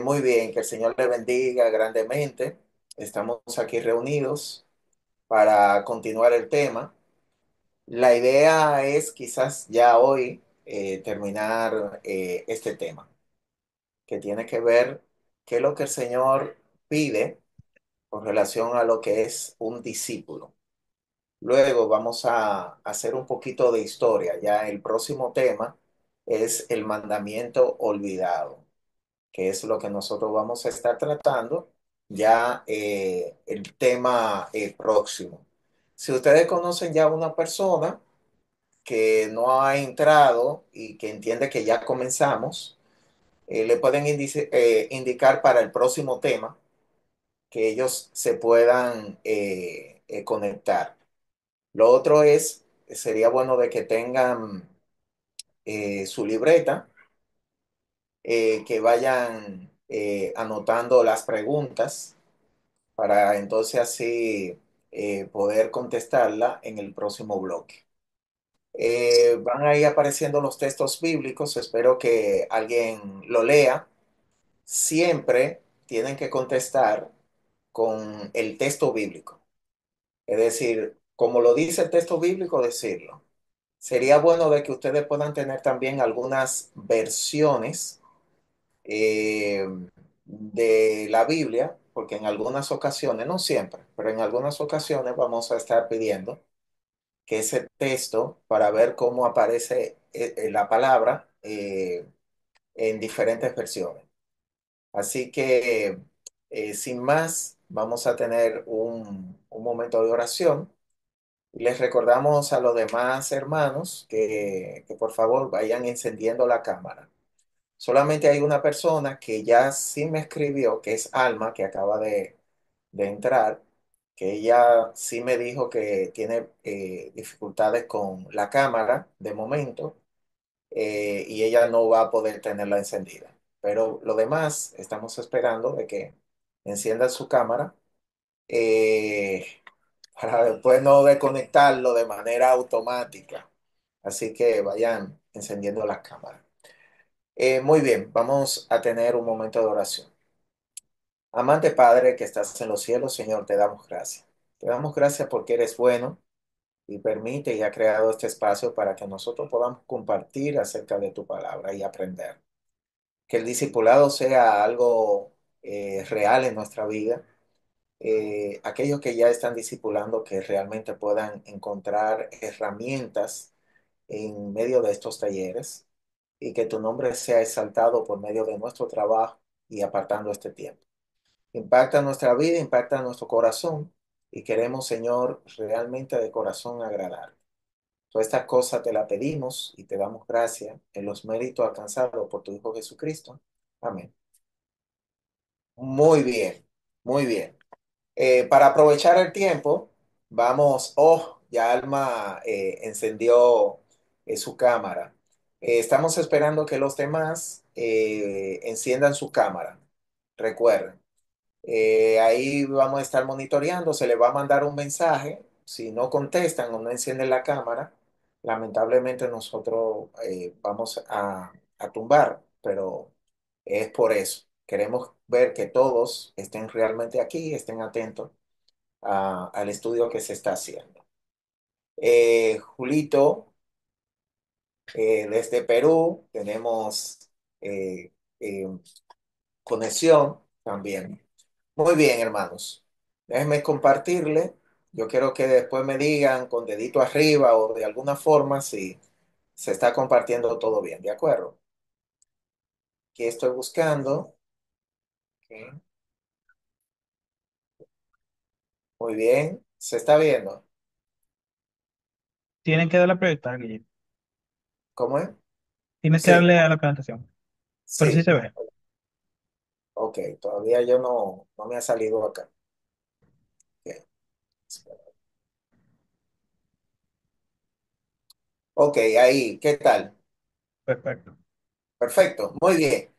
Muy bien, que el Señor le bendiga grandemente. Estamos aquí reunidos para continuar el tema. La idea es quizás ya hoy terminar este tema, que tiene que ver qué es lo que el Señor pide con relación a lo que es un discípulo. Luego vamos a hacer un poquito de historia. Ya el próximo tema es el mandamiento olvidado, que es lo que nosotros vamos a estar tratando ya el tema próximo. Si ustedes conocen ya una persona que no ha entrado y que entiende que ya comenzamos, le pueden indicar para el próximo tema que ellos se puedan conectar. Lo otro es, sería bueno de que tengan su libreta, que vayan anotando las preguntas para entonces así poder contestarla en el próximo bloque. Van a ir apareciendo los textos bíblicos, espero que alguien lo lea. Siempre tienen que contestar con el texto bíblico, es decir, como lo dice el texto bíblico, decirlo. Sería bueno de que ustedes puedan tener también algunas versiones eh, de la Biblia, porque en algunas ocasiones, no siempre, pero en algunas ocasiones vamos a estar pidiendo que ese texto, para ver cómo aparece la palabra en diferentes versiones. Así que, sin más, vamos a tener un momento de oración. Les recordamos a los demás hermanos que por favor vayan encendiendo la cámara. Solamente hay una persona que ya sí me escribió, que es Alma, que acaba de entrar, que ella sí me dijo que tiene dificultades con la cámara de momento, y ella no va a poder tenerla encendida. Pero lo demás, estamos esperando de que encienda su cámara eh, para después no desconectarlo de manera automática. Así que vayan encendiendo las cámaras. Muy bien, vamos a tener un momento de oración. Amante Padre que estás en los cielos, Señor, te damos gracias. Te damos gracias porque eres bueno y permite y ha creado este espacio para que nosotros podamos compartir acerca de tu palabra y aprender. Que el discipulado sea algo real en nuestra vida. Aquellos que ya están discipulando que realmente puedan encontrar herramientas en medio de estos talleres y que tu nombre sea exaltado por medio de nuestro trabajo y apartando este tiempo. Impacta nuestra vida, impacta nuestro corazón y queremos, Señor, realmente de corazón agradar. Todas estas cosas te las pedimos y te damos gracias en los méritos alcanzados por tu Hijo Jesucristo. Amén. Muy bien, muy bien. Para aprovechar el tiempo, vamos, ya Alma encendió su cámara. Estamos esperando que los demás enciendan su cámara. Recuerden. Ahí vamos a estar monitoreando, se le va a mandar un mensaje. Si no contestan o no encienden la cámara, lamentablemente nosotros vamos a tumbar, pero es por eso. Queremos ver que todos estén realmente aquí, estén atentos al estudio que se está haciendo. Julito, desde Perú, tenemos eh, eh, conexión también. Muy bien, hermanos. Déjenme compartirle. Yo quiero que después me digan con dedito arriba o de alguna forma si se está compartiendo todo bien, ¿de acuerdo? Aquí estoy buscando. Ok. Muy bien. ¿Se está viendo? Tienen que darle a proyectar, Guille. ¿Cómo es? Tienes que Sí, darle a la presentación. Pero sí sí. se ve. Ok, todavía yo no me ha salido acá. Ok, espera. Ok, ahí, ¿qué tal? Perfecto. Perfecto, muy bien.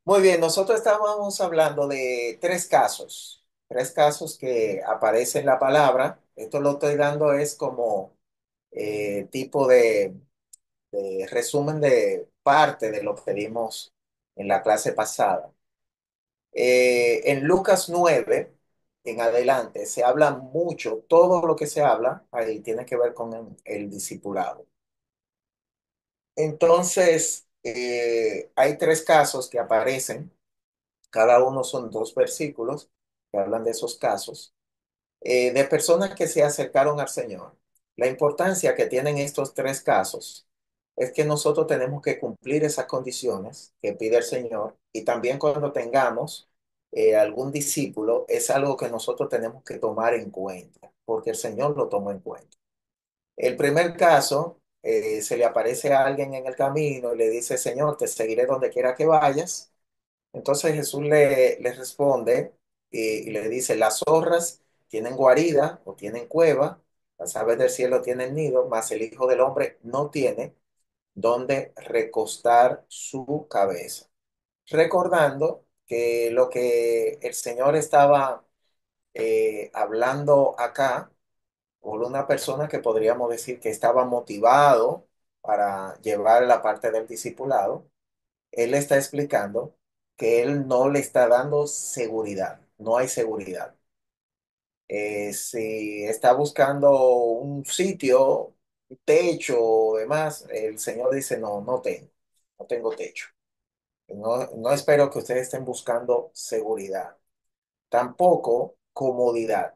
Muy bien, nosotros estábamos hablando de tres casos que aparecen en la palabra. Esto lo estoy dando es como tipo de resumen de parte de lo que vimos en la clase pasada. En Lucas 9 en adelante se habla mucho, todo lo que se habla ahí tiene que ver con el discipulado. Entonces, hay tres casos que aparecen, cada uno son dos versículos que hablan de esos casos, de personas que se acercaron al Señor. La importancia que tienen estos tres casos es que nosotros tenemos que cumplir esas condiciones que pide el Señor y también cuando tengamos algún discípulo es algo que nosotros tenemos que tomar en cuenta, porque el Señor lo tomó en cuenta. El primer caso, se le aparece a alguien en el camino y le dice, Señor, te seguiré donde quiera que vayas. Entonces Jesús le responde y le dice, las zorras tienen guarida o tienen cueva, las aves del cielo tienen nido, mas el Hijo del Hombre no tiene donde recostar su cabeza. Recordando que lo que el Señor estaba hablando acá, por una persona que podríamos decir que estaba motivado para llevar la parte del discipulado, él está explicando que él no le está dando seguridad, no hay seguridad. Si está buscando un sitio, un techo o demás, el Señor dice, no, no tengo techo. No, no espero que ustedes estén buscando seguridad, tampoco comodidad.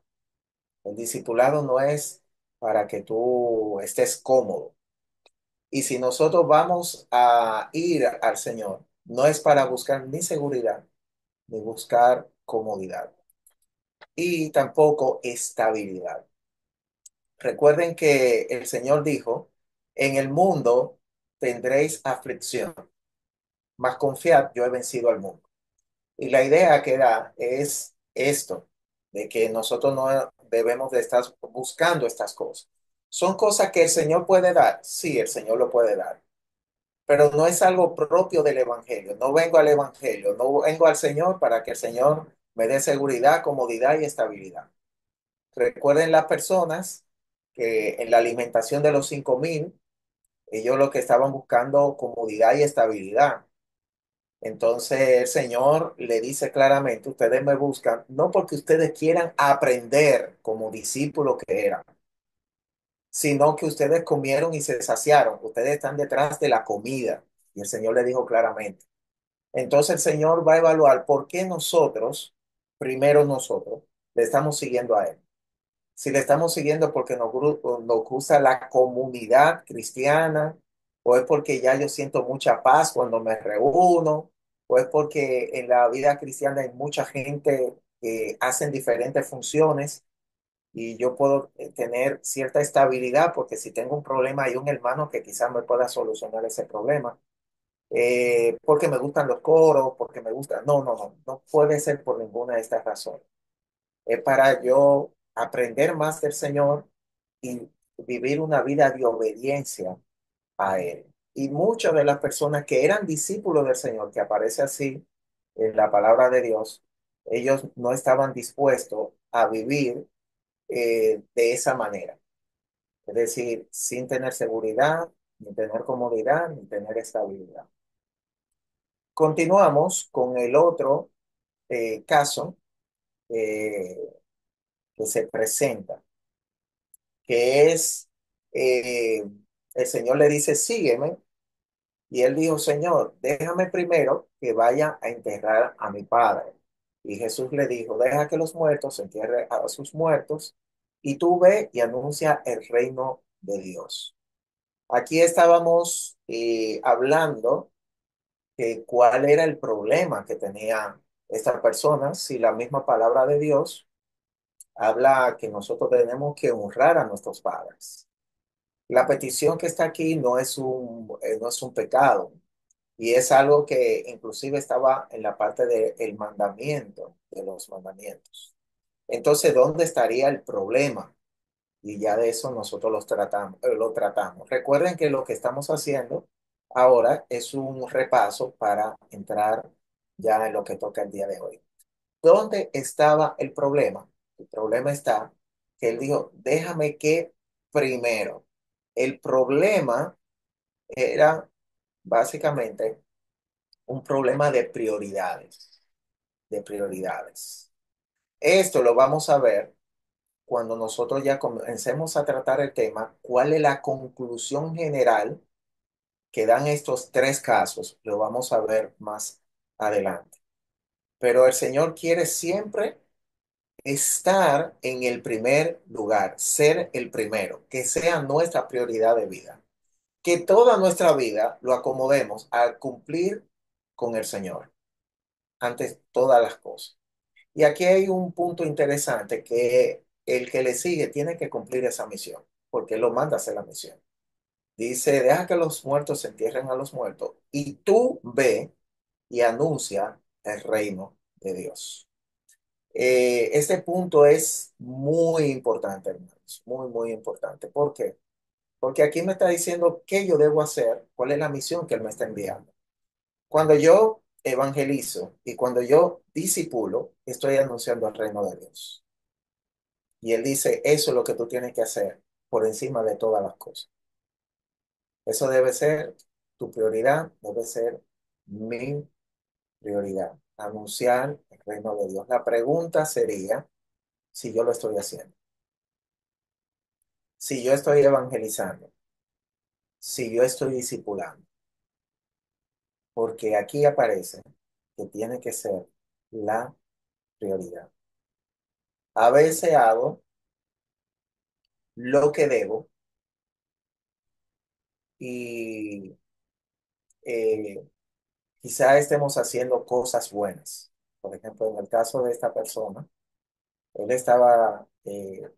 El discipulado no es para que tú estés cómodo. Y si nosotros vamos a ir al Señor, no es para buscar ni seguridad, ni buscar comodidad y tampoco estabilidad. Recuerden que el Señor dijo, en el mundo tendréis aflicción, mas confiad, yo he vencido al mundo. Y la idea que da es esto, de que nosotros no debemos de estar buscando estas cosas. ¿Son cosas que el Señor puede dar? Sí, el Señor lo puede dar, pero no es algo propio del Evangelio. No vengo al Evangelio, no vengo al Señor para que el Señor me dé seguridad, comodidad y estabilidad. Recuerden las personas que en la alimentación de los 5.000, ellos lo que estaban buscando comodidad y estabilidad. Entonces el Señor le dice claramente, ustedes me buscan no porque ustedes quieran aprender como discípulos que eran, sino que ustedes comieron y se saciaron. Ustedes están detrás de la comida. Y el Señor le dijo claramente. Entonces el Señor va a evaluar por qué nosotros, primero nosotros, le estamos siguiendo a Él. Si le estamos siguiendo porque nos gusta la comunidad cristiana, o es porque ya yo siento mucha paz cuando me reúno, o es porque en la vida cristiana hay mucha gente que hacen diferentes funciones y yo puedo tener cierta estabilidad porque si tengo un problema hay un hermano que quizás me pueda solucionar ese problema. Porque me gustan los coros, porque me gusta. No, no, no, no puede ser por ninguna de estas razones. Es para yo aprender más del Señor y vivir una vida de obediencia a Él. Y muchas de las personas que eran discípulos del Señor, que aparece así en la palabra de Dios, ellos no estaban dispuestos a vivir de esa manera. Es decir, sin tener seguridad, ni tener comodidad, ni tener estabilidad. Continuamos con el otro caso eh, que se presenta, que es, eh, el Señor le dice, sígueme, y él dijo, Señor, déjame primero que vaya a enterrar a mi padre. Y Jesús le dijo, deja que los muertos entierren a sus muertos, y tú ve y anuncia el reino de Dios. Aquí estábamos hablando de cuál era el problema que tenía esta persona, si la misma palabra de Dios habla que nosotros tenemos que honrar a nuestros padres. La petición que está aquí no es un pecado y es algo que inclusive estaba en la parte del mandamiento, de los mandamientos. Entonces, ¿dónde estaría el problema? Y ya de eso nosotros lo tratamos. Recuerden que lo que estamos haciendo ahora es un repaso para entrar ya en lo que toca el día de hoy. ¿Dónde estaba el problema? El problema está que él dijo, déjame que primero. El problema era básicamente un problema de prioridades, de prioridades. Esto lo vamos a ver cuando nosotros ya comencemos a tratar el tema, cuál es la conclusión general que dan estos tres casos. Lo vamos a ver más adelante. Pero el Señor quiere siempre estar en el primer lugar, ser el primero, que sea nuestra prioridad de vida. Que toda nuestra vida lo acomodemos a cumplir con el Señor, antes todas las cosas. Y aquí hay un punto interesante que el que le sigue tiene que cumplir esa misión, porque Él lo manda a hacer la misión. Dice, deja que los muertos se entierren a los muertos y tú ve y anuncia el reino de Dios. Este punto es muy importante, hermanos, muy, muy importante. ¿Por qué? Porque aquí me está diciendo qué yo debo hacer, cuál es la misión que Él me está enviando. Cuando yo evangelizo y cuando yo disipulo, estoy anunciando el reino de Dios. Y Él dice, eso es lo que tú tienes que hacer por encima de todas las cosas. Eso debe ser tu prioridad, debe ser mi prioridad. Anunciar el reino de Dios. La pregunta sería si yo lo estoy haciendo, si yo estoy evangelizando, si yo estoy discipulando, porque aquí aparece que tiene que ser la prioridad. A veces hago lo que debo y eh, quizá estemos haciendo cosas buenas. Por ejemplo, en el caso de esta persona, él estaba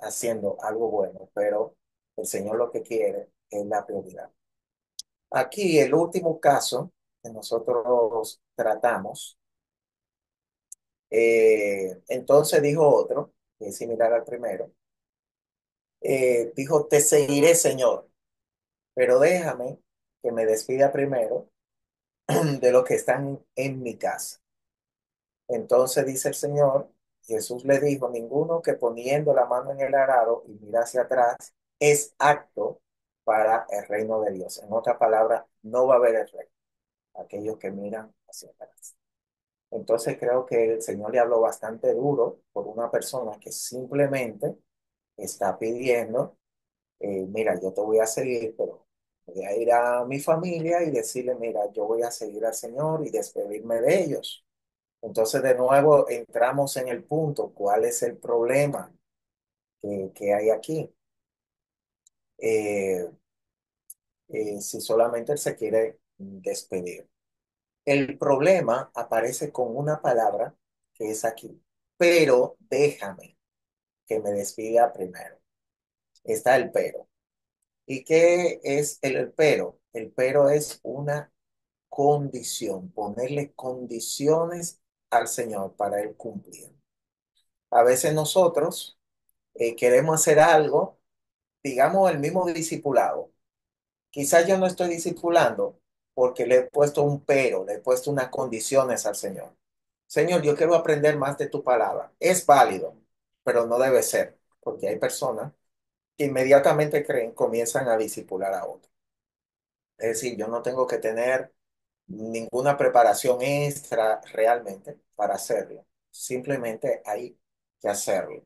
haciendo algo bueno, pero el Señor lo que quiere es la prioridad. Aquí el último caso que nosotros tratamos, entonces dijo otro, que es similar al primero, dijo, te seguiré, Señor, pero déjame que me despida primero de los que están en mi casa. Entonces dice el Señor, Jesús le dijo, ninguno que poniendo la mano en el arado y mira hacia atrás es apto para el reino de Dios. En otra palabra, no va a haber el reino, aquellos que miran hacia atrás. Entonces creo que el Señor le habló bastante duro por una persona que simplemente está pidiendo, mira, yo te voy a seguir, pero voy a ir a mi familia y decirle, mira, yo voy a seguir al Señor y despedirme de ellos. Entonces, de nuevo, entramos en el punto, ¿cuál es el problema que hay aquí? Eh, si solamente él se quiere despedir. El problema aparece con una palabra que es aquí, pero déjame que me despida primero. Está el pero. ¿Y qué es el pero? El pero es una condición, ponerle condiciones al Señor para él cumplir. A veces nosotros queremos hacer algo, digamos el mismo discipulado. Quizás yo no estoy discipulando porque le he puesto un pero, le he puesto unas condiciones al Señor. Señor, yo quiero aprender más de tu palabra. Es válido, pero no debe ser, porque hay personas que inmediatamente creen, comienzan a discipular a otros. Es decir, yo no tengo que tener ninguna preparación extra realmente para hacerlo. Simplemente hay que hacerlo.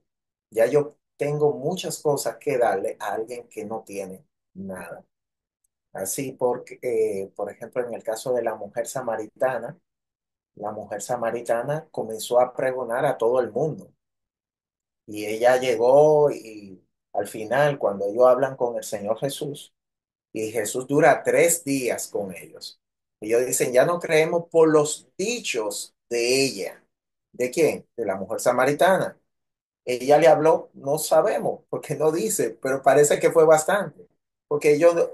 Ya yo tengo muchas cosas que darle a alguien que no tiene nada. Así porque, por ejemplo, en el caso de la mujer samaritana comenzó a pregonar a todo el mundo. Y ella llegó y al final, cuando ellos hablan con el Señor Jesús, y Jesús dura 3 días con ellos. Ellos dicen, ya no creemos por los dichos de ella. ¿De quién? De la mujer samaritana. Ella le habló, no sabemos, porque no dice, pero parece que fue bastante. Porque ellos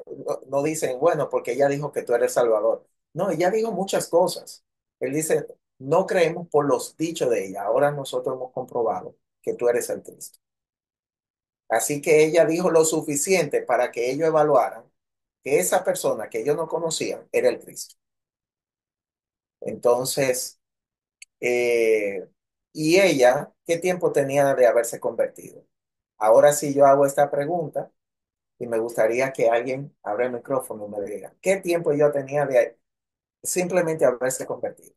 no dicen, bueno, porque ella dijo que tú eres Salvador. No, ella dijo muchas cosas. Él dice, no creemos por los dichos de ella. Ahora nosotros hemos comprobado que tú eres el Cristo. Así que ella dijo lo suficiente para que ellos evaluaran que esa persona que ellos no conocían era el Cristo. Entonces, eh, ¿y ella qué tiempo tenía de haberse convertido? Ahora sí yo hago esta pregunta y me gustaría que alguien abra el micrófono y me diga, ¿qué tiempo yo tenía simplemente haberse convertido.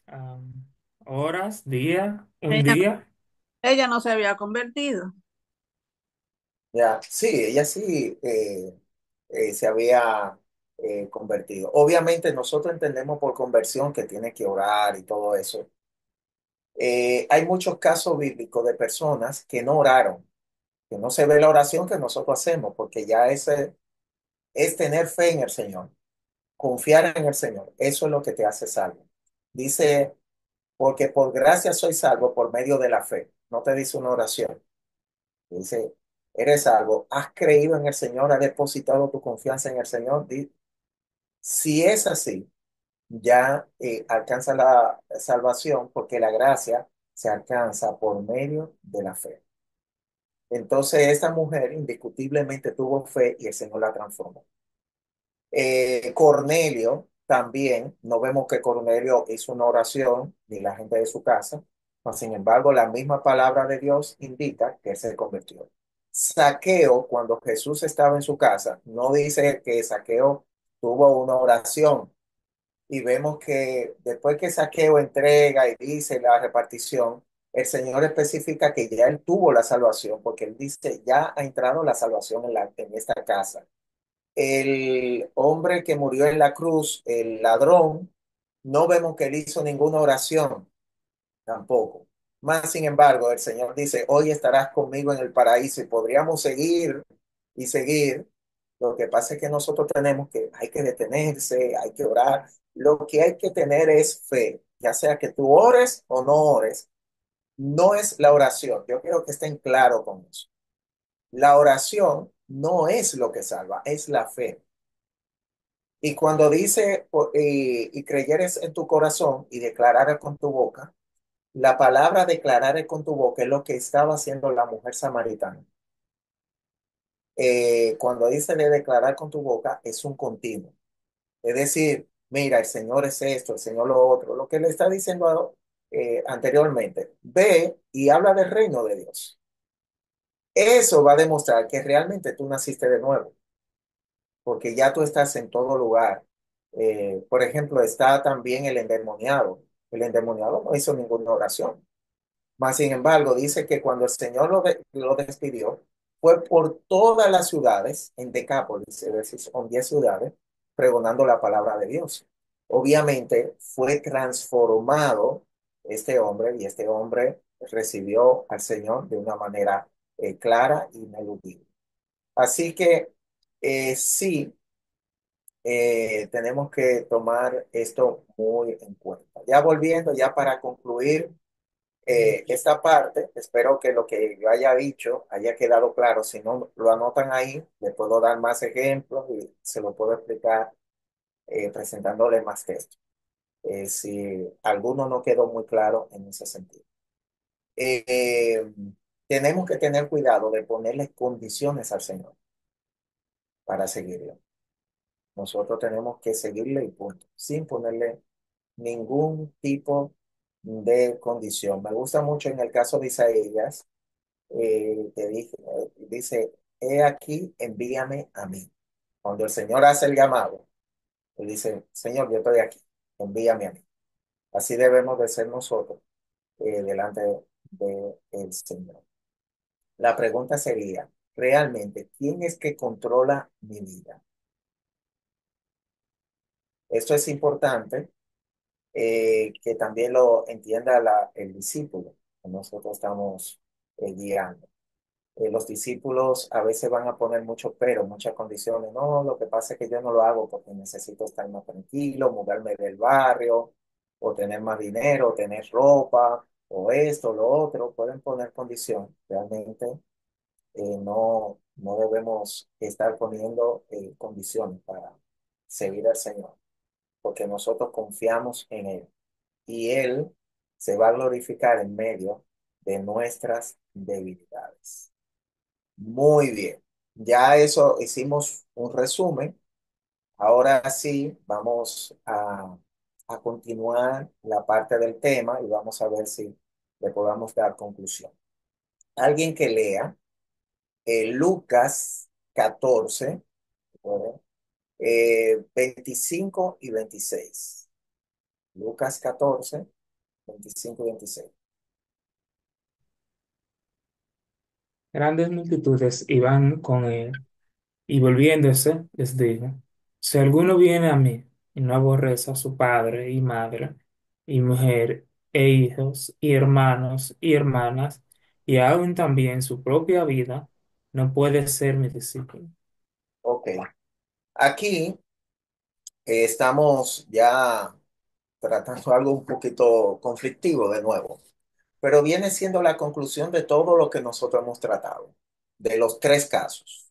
Am, Horas, día, un Ella, día. ella no se había convertido. Ya, sí, ella sí se había convertido. Obviamente nosotros entendemos por conversión que tiene que orar y todo eso. Hay muchos casos bíblicos de personas que no oraron, que no se ve la oración que nosotros hacemos, porque ya ese es tener fe en el Señor, confiar en el Señor. Eso es lo que te hace salvo. Dice, porque por gracia soy salvo por medio de la fe. No te dice una oración. Dice, eres salvo, has creído en el Señor, has depositado tu confianza en el Señor. Si es así, ya alcanza la salvación porque la gracia se alcanza por medio de la fe. Entonces, esta mujer indiscutiblemente tuvo fe y el Señor la transformó. Cornelio también, no vemos que Cornelio hizo una oración ni la gente de su casa, mas sin embargo, la misma palabra de Dios indica que él se convirtió. Saqueo, cuando Jesús estaba en su casa, no dice que Saqueo tuvo una oración, y vemos que después que Saqueo entrega y dice la repartición, el Señor especifica que ya él tuvo la salvación, porque él dice, ya ha entrado la salvación en esta casa. El hombre que murió en la cruz, el ladrón, no vemos que él hizo ninguna oración tampoco. Más sin embargo, el Señor dice, hoy estarás conmigo en el paraíso y podríamos seguir y seguir. Lo que pasa es que nosotros tenemos que, hay que detenerse, hay que orar. Lo que hay que tener es fe, ya sea que tú ores o no ores. No es la oración. Yo quiero que estén claros con eso. La oración no es lo que salva, es la fe. Y cuando dice, y creyeres en tu corazón y declarares con tu boca, la palabra declarar con tu boca es lo que estaba haciendo la mujer samaritana. Cuando dice de declarar con tu boca, es un continuo. Es decir, mira, el Señor es esto, el Señor lo otro. Lo que le está diciendo anteriormente, ve y habla del reino de Dios. Eso va a demostrar que realmente tú naciste de nuevo, porque ya tú estás en todo lugar. Por ejemplo, está también el endemoniado. El endemoniado no hizo ninguna oración. Mas, sin embargo, dice que cuando el Señor lo despidió, fue por todas las ciudades, en Decápolis, es decir, son 10 ciudades, pregonando la palabra de Dios. Obviamente fue transformado este hombre y este hombre recibió al Señor de una manera clara y ineludible. Así que sí, tenemos que tomar esto muy en cuenta. Ya volviendo, ya para concluir esta parte, espero que lo que yo haya dicho haya quedado claro. Si no lo anotan ahí, le puedo dar más ejemplos y se lo puedo explicar presentándole más texto. Si alguno no quedó muy claro en ese sentido. Eh, eh, Tenemos que tener cuidado de ponerle condiciones al Señor para seguirlo. Nosotros tenemos que seguirle y punto, sin ponerle ningún tipo de condición. Me gusta mucho en el caso de Isaías dice, he aquí, envíame a mí. Cuando el Señor hace el llamado, él dice, Señor, yo estoy aquí, envíame a mí. Así debemos de ser nosotros delante del Señor. La pregunta sería, realmente, ¿quién es que controla mi vida? Esto es importante que también lo entienda el discípulo que nosotros estamos guiando. Los discípulos a veces van a poner mucho pero, muchas condiciones. No, lo que pasa es que yo no lo hago porque necesito estar más tranquilo, mudarme del barrio, o tener más dinero, o tener ropa, o esto, lo otro. Pueden poner condiciones. Realmente no debemos estar poniendo condiciones para seguir al Señor, porque nosotros confiamos en Él y Él se va a glorificar en medio de nuestras debilidades. Muy bien, ya eso hicimos un resumen. Ahora sí, vamos a continuar la parte del tema y vamos a ver si le podamos dar conclusión. Alguien que lea Lucas 14, ¿verdad? 25 y 26. Lucas 14, 25 y 26. Grandes multitudes iban con él, y volviéndose, les dijo, si alguno viene a mí y no aborrece a su padre y madre, y mujer, e hijos, y hermanos, y hermanas, y aún también su propia vida, no puede ser mi discípulo. Ok. Aquí estamos ya tratando algo un poquito conflictivo de nuevo, pero viene siendo la conclusión de todo lo que nosotros hemos tratado, de los tres casos.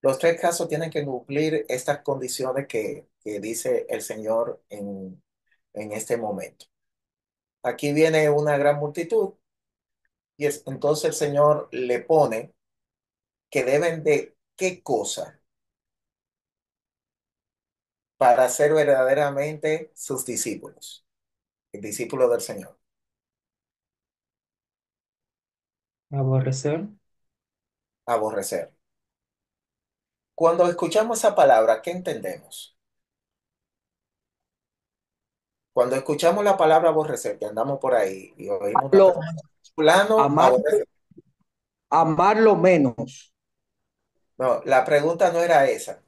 Los tres casos tienen que cumplir estas condiciones que dice el Señor en este momento. Aquí viene una gran multitud y entonces el Señor le pone que deben de qué cosa para ser verdaderamente sus discípulos, el discípulo del Señor. Aborrecer, Aborrecer. Cuando escuchamos esa palabra, ¿qué entendemos? Cuando escuchamos la palabra aborrecer, que andamos por ahí y oímos una Lo, persona, fulano amar, aborrece. amarlo menos. No, la pregunta no era esa.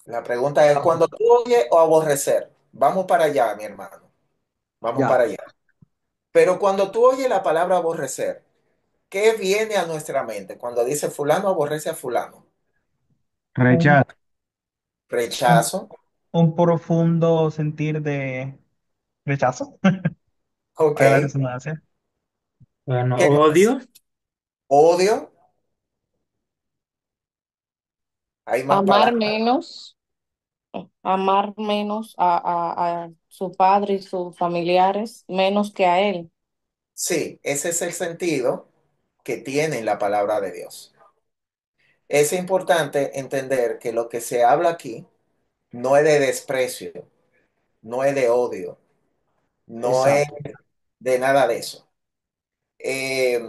La pregunta es, cuando tú oyes o aborrecer, vamos para allá, mi hermano, vamos para Ya. allá. Pero cuando tú oyes la palabra aborrecer, ¿qué viene a nuestra mente cuando dice fulano aborrece a fulano? Un, Rechazo. un, Rechazo, un profundo sentir de rechazo, ok. para la redundancia. bueno, ¿Qué más? odio, Odio, hay más Amar palabras. menos, amar menos a su padre y sus familiares, menos que a él. Sí, ese es el sentido que tiene la palabra de Dios. Es importante entender que lo que se habla aquí no es de desprecio, no es de odio, no es exacto. de nada de eso. Eh,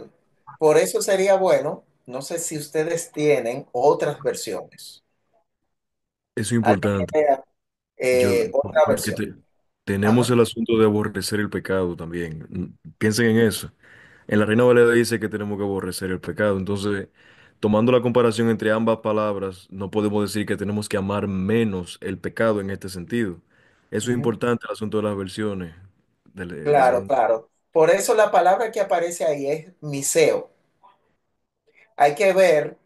por eso sería bueno, no sé si ustedes tienen otras versiones. Eso es ¿Alguien importante. que vea otra Porque versión? tenemos Ajá. el asunto de aborrecer el pecado también. Piensen en eso. En la Reina Valera dice que tenemos que aborrecer el pecado. Entonces, tomando la comparación entre ambas palabras, no podemos decir que tenemos que amar menos el pecado en este sentido. Eso es Ujú. importante, el asunto de las versiones. Claro, Son, claro. Por eso la palabra que aparece ahí es miseo. Hay que ver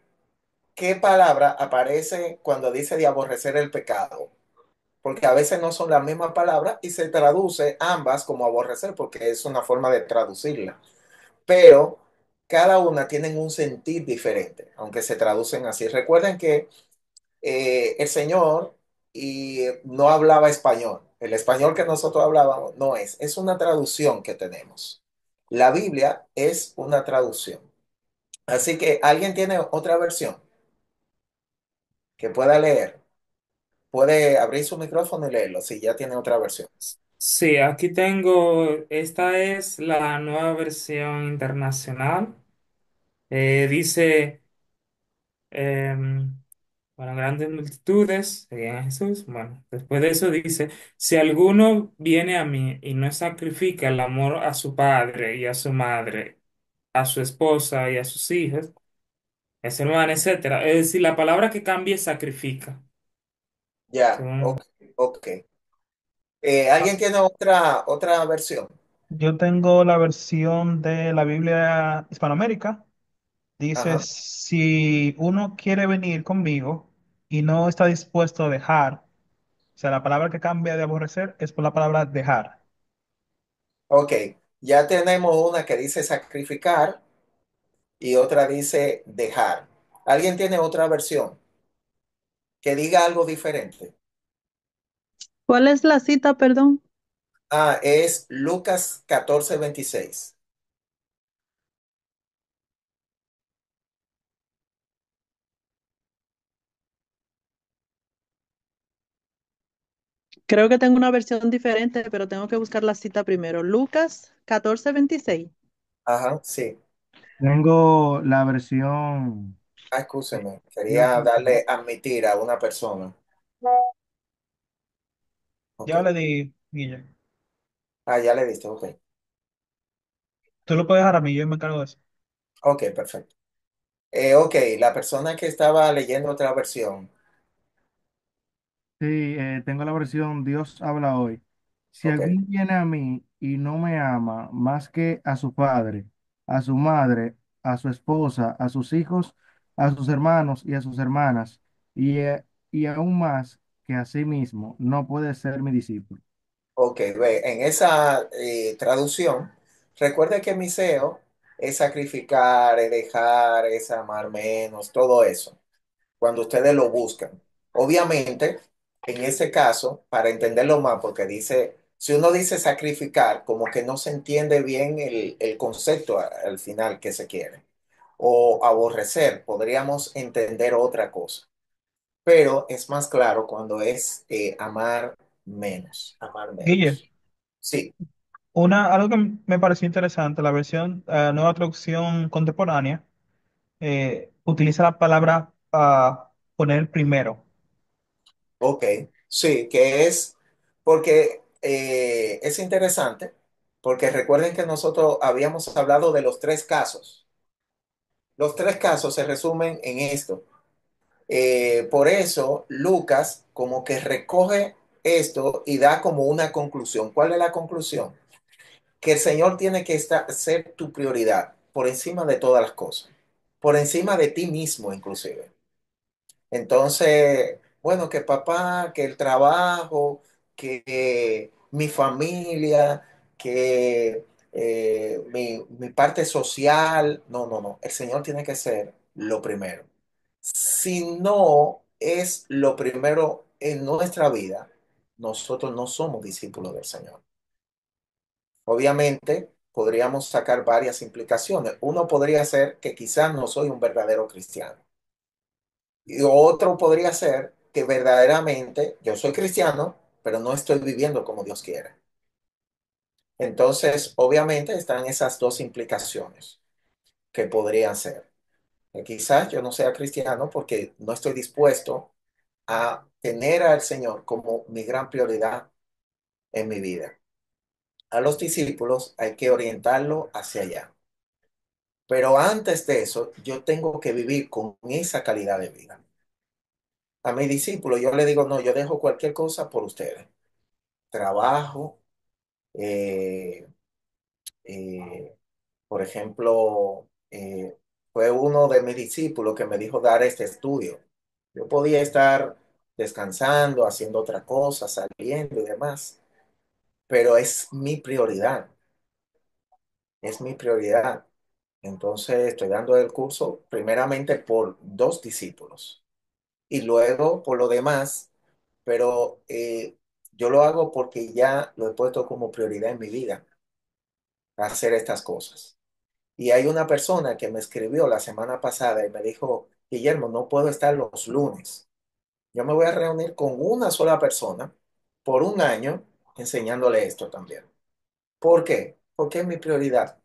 qué palabra aparece cuando dice de aborrecer el pecado, porque a veces no son las mismas palabras y se traduce ambas como aborrecer, porque es una forma de traducirla. Pero cada una tienen un sentir diferente, aunque se traducen así. Recuerden que el Señor no hablaba español. El español que nosotros hablábamos no es una traducción que tenemos. La Biblia es una traducción. Así que alguien tiene otra versión que pueda leer. Puede abrir su micrófono y leerlo si ya tiene otra versión. Sí, aquí tengo, esta es la nueva versión internacional. Dice, bueno, grandes multitudes seguían a Jesús. Bueno, después de eso dice, si alguno viene a mí y no sacrifica el amor a su padre y a su madre, a su esposa y a sus hijos, a su hermana, etcétera. Es decir, la palabra que cambia es sacrifica. Ya, Según- ok, ok. Ah, ¿Alguien tiene otra versión? yo tengo la versión de la Biblia Hispanoamérica. Dice, Ajá, si uno quiere venir conmigo y no está dispuesto a dejar, o sea, la palabra que cambia de aborrecer es por la palabra dejar. ok. Ya tenemos una que dice sacrificar y otra dice dejar. ¿Alguien tiene otra versión que diga algo diferente? ¿Cuál es la cita, perdón? Ah, es Lucas 14:26. Creo que tengo una versión diferente, pero tengo que buscar la cita primero. Lucas 14:26. Ajá, sí. tengo la versión Ah, escúcheme. Dios Quería mío. darle admitir a una persona. Ok. Ya le di, Guille. Ah, ya le diste, ok. Tú lo puedes dejar a mí, yo me encargo de eso. Ok, perfecto. Ok, la persona que estaba leyendo otra versión. Sí, tengo la versión Dios habla hoy. Si Ok, alguno viene a mí y no me ama más que a su padre, a su madre, a su esposa, a sus hijos, a sus hermanos y a sus hermanas, y aún más que a sí mismo, no puede ser mi discípulo. ok, ve, en esa traducción, recuerde que miseo es sacrificar, es dejar, es amar menos, todo eso, cuando ustedes lo buscan. Obviamente, en ese caso, para entenderlo más, porque dice, si uno dice sacrificar, como que no se entiende bien el concepto al final que se quiere. O aborrecer, podríamos entender otra cosa. Pero es más claro cuando es amar menos, amar Guille, menos. Sí, algo que me pareció interesante, la versión, nueva traducción contemporánea, utiliza la palabra poner primero. ok, sí, que es porque es interesante, porque recuerden que nosotros habíamos hablado de los tres casos. Los tres casos se resumen en esto. Por eso Lucas como que recoge esto y da como una conclusión. ¿Cuál es la conclusión? Que el Señor tiene que ser tu prioridad por encima de todas las cosas, por encima de ti mismo inclusive. Entonces, bueno, que papá, que el trabajo, que mi familia, que mi parte social, no, no, no, el Señor tiene que ser lo primero. Si no es lo primero en nuestra vida, nosotros no somos discípulos del Señor. Obviamente, podríamos sacar varias implicaciones. Uno podría ser que quizás no soy un verdadero cristiano. Y otro podría ser que verdaderamente yo soy cristiano, pero no estoy viviendo como Dios quiere. Entonces, obviamente están esas dos implicaciones que podrían ser. Que quizás yo no sea cristiano porque no estoy dispuesto a tener al Señor como mi gran prioridad en mi vida. A los discípulos hay que orientarlo hacia allá. Pero antes de eso, yo tengo que vivir con esa calidad de vida. A mis discípulos yo le digo, no, yo dejo cualquier cosa por ustedes. Trabajo, eh, eh, por ejemplo, fue uno de mis discípulos que me dijo dar este estudio. Yo podía estar descansando, haciendo otra cosa, saliendo y demás, pero es mi prioridad. Entonces estoy dando el curso primeramente por dos discípulos y luego por lo demás, pero yo lo hago porque ya lo he puesto como prioridad en mi vida, hacer estas cosas. Y hay una persona que me escribió la semana pasada y me dijo, Guillermo, no puedo estar los lunes. Yo me voy a reunir con una sola persona por un año enseñándole esto también. ¿Por qué? Porque es mi prioridad.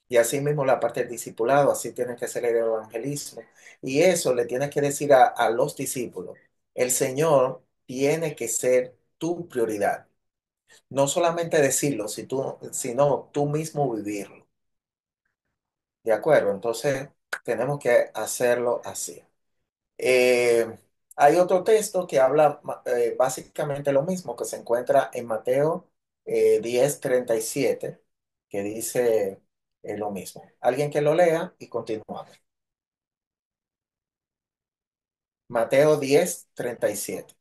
Y así mismo la parte del discipulado, así tiene que ser el evangelismo. Y eso le tienes que decir a los discípulos, el Señor tiene que ser tu prioridad. No solamente decirlo, sino tú mismo vivirlo. ¿De acuerdo? Entonces tenemos que hacerlo así. Eh, Hay otro texto que habla básicamente lo mismo, que se encuentra en Mateo 10:37, que dice lo mismo. Alguien que lo lea y continuamos. Mateo 10:37.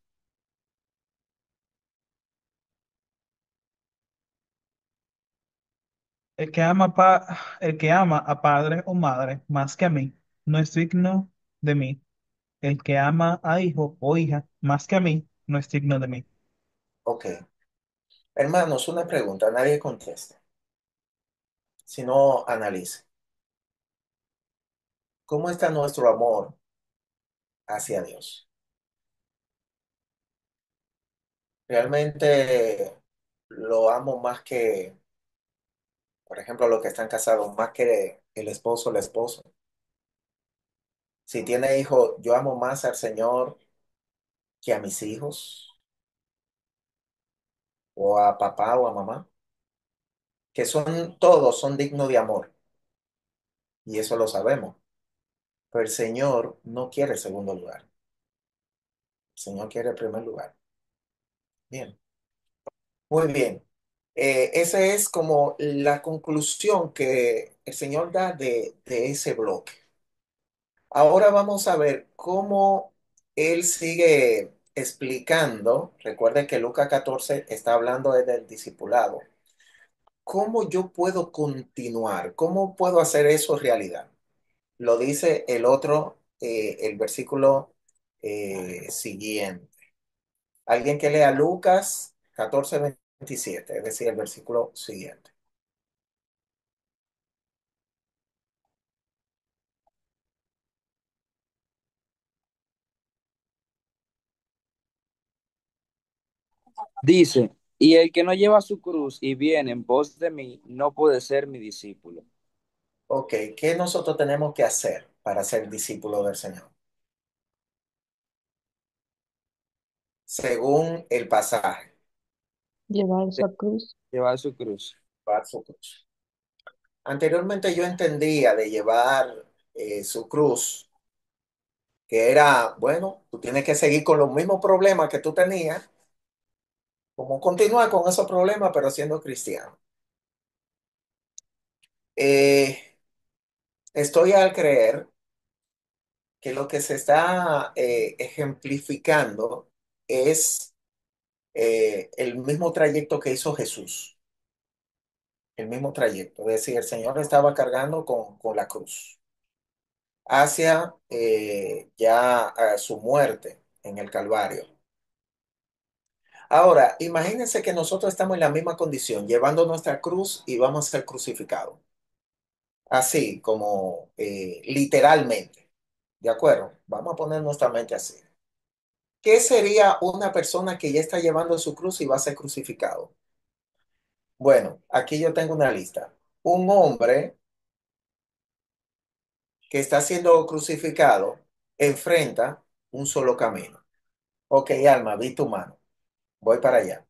El que ama a padre o madre más que a mí, no es digno de mí. El que ama a hijo o hija más que a mí, no es digno de mí. Ok. Hermanos, una pregunta, nadie contesta, sino analice. ¿Cómo está nuestro amor hacia Dios? ¿Realmente lo amo más que, por ejemplo, los que están casados, más que el esposo o la esposa? Si tiene hijos, yo amo más al Señor que a mis hijos. o a papá o a mamá, que son todos son dignos de amor, y eso lo sabemos. Pero el Señor no quiere el segundo lugar, el Señor quiere el primer lugar. Bien, muy bien. Esa es como la conclusión que el Señor da de ese bloque. Ahora vamos a ver cómo Él sigue explicando. Recuerden que Lucas 14 está hablando del discipulado. ¿Cómo yo puedo continuar? ¿Cómo puedo hacer eso realidad? Lo dice el otro, el versículo siguiente. Alguien que lea Lucas 14:27, es decir, el versículo siguiente. Dice, y el que no lleva su cruz y viene en pos de mí, no puede ser mi discípulo. Ok, ¿qué nosotros tenemos que hacer para ser discípulos del Señor? Según el pasaje, Llevar esa cruz. Llevar su cruz. llevar su cruz. Anteriormente yo entendía de llevar su cruz, que era, bueno, tú tienes que seguir con los mismos problemas que tú tenías, como continuar con esos problemas, pero siendo cristiano. Eh, Estoy al creer que lo que se está ejemplificando es el mismo trayecto que hizo Jesús, el mismo trayecto. Es decir, el Señor estaba cargando con la cruz hacia ya su muerte en el Calvario. Ahora, imagínense que nosotros estamos en la misma condición, llevando nuestra cruz y vamos a ser crucificados. Así como literalmente. ¿De acuerdo? Vamos a poner nuestra mente así. ¿Qué sería una persona que ya está llevando su cruz y va a ser crucificado? Bueno, aquí yo tengo una lista. Un hombre que está siendo crucificado enfrenta un solo camino. Ok, Alma, vi tu mano. Voy para allá.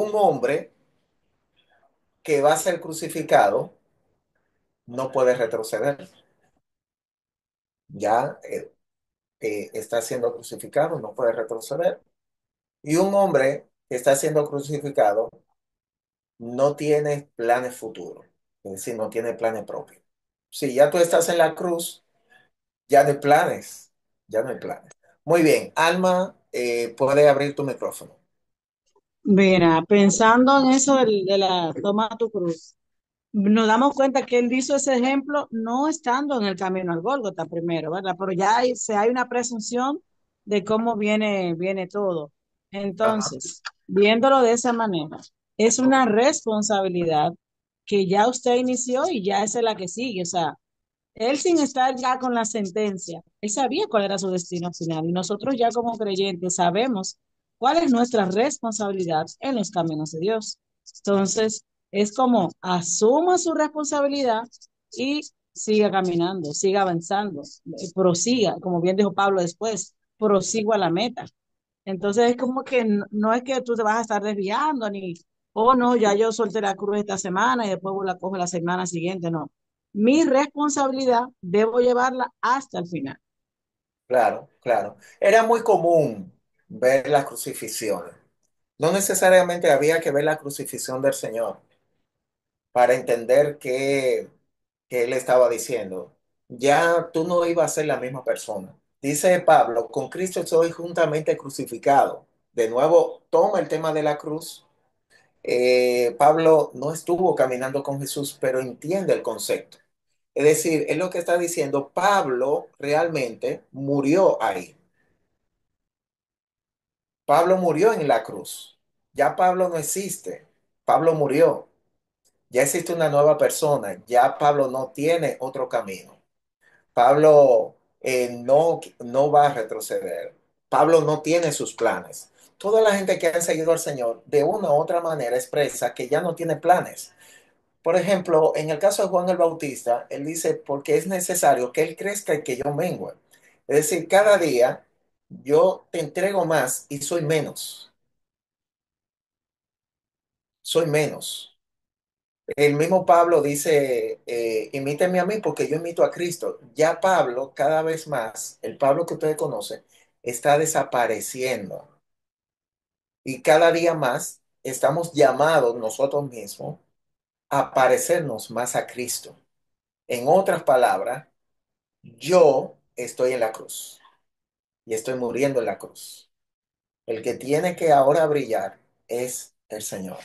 Un hombre que va a ser crucificado no puede retroceder. Ya está siendo crucificado, no puede retroceder. Y un hombre que está siendo crucificado no tiene planes futuros, es decir, no tiene planes propios. Si ya tú estás en la cruz, ya no hay planes, ya no hay planes. Muy bien, Alma, puede abrir tu micrófono. Mira, pensando en eso de la toma tu cruz, nos damos cuenta que él hizo ese ejemplo no estando en el camino al Gólgota primero, ¿verdad? Pero ya hay una presunción de cómo viene todo. Ajá, Entonces, viéndolo de esa manera, es una responsabilidad que ya usted inició y ya esa es la que sigue. O sea, él sin estar ya con la sentencia, él sabía cuál era su destino final y nosotros ya como creyentes sabemos cuál es nuestra responsabilidad en los caminos de Dios. Entonces, es como asuma su responsabilidad y siga caminando, siga avanzando, prosiga, como bien dijo Pablo después, prosigo a la meta. Entonces es como que no es que tú te vas a estar desviando ni, oh no, ya yo solté la cruz esta semana y después la cojo la semana siguiente, no. Mi responsabilidad debo llevarla hasta el final. claro, claro. Era muy común ver las crucifixiones. No necesariamente había que ver la crucifixión del Señor para entender que él estaba diciendo. Ya tú no ibas a ser la misma persona. Dice Pablo, con Cristo soy juntamente crucificado. De nuevo, toma el tema de la cruz. Pablo no estuvo caminando con Jesús, pero entiende el concepto. Es decir, es lo que está diciendo, Pablo realmente murió ahí. Pablo murió en la cruz. Ya Pablo no existe. Pablo murió. Ya existe una nueva persona. Ya Pablo no tiene otro camino. Pablo no va a retroceder. Pablo no tiene sus planes. Toda la gente que ha seguido al Señor de una u otra manera expresa que ya no tiene planes. Por ejemplo, en el caso de Juan el Bautista, él dice, porque es necesario que él crezca y que yo mengue. Es decir, cada día yo te entrego más y soy menos. soy menos. El mismo Pablo dice, imítenme a mí porque yo imito a Cristo. Ya Pablo, cada vez más, el Pablo que ustedes conocen, está desapareciendo. Y cada día más estamos llamados nosotros mismos a parecernos más a Cristo. En otras palabras, yo estoy en la cruz y estoy muriendo en la cruz. El que tiene que ahora brillar es el Señor.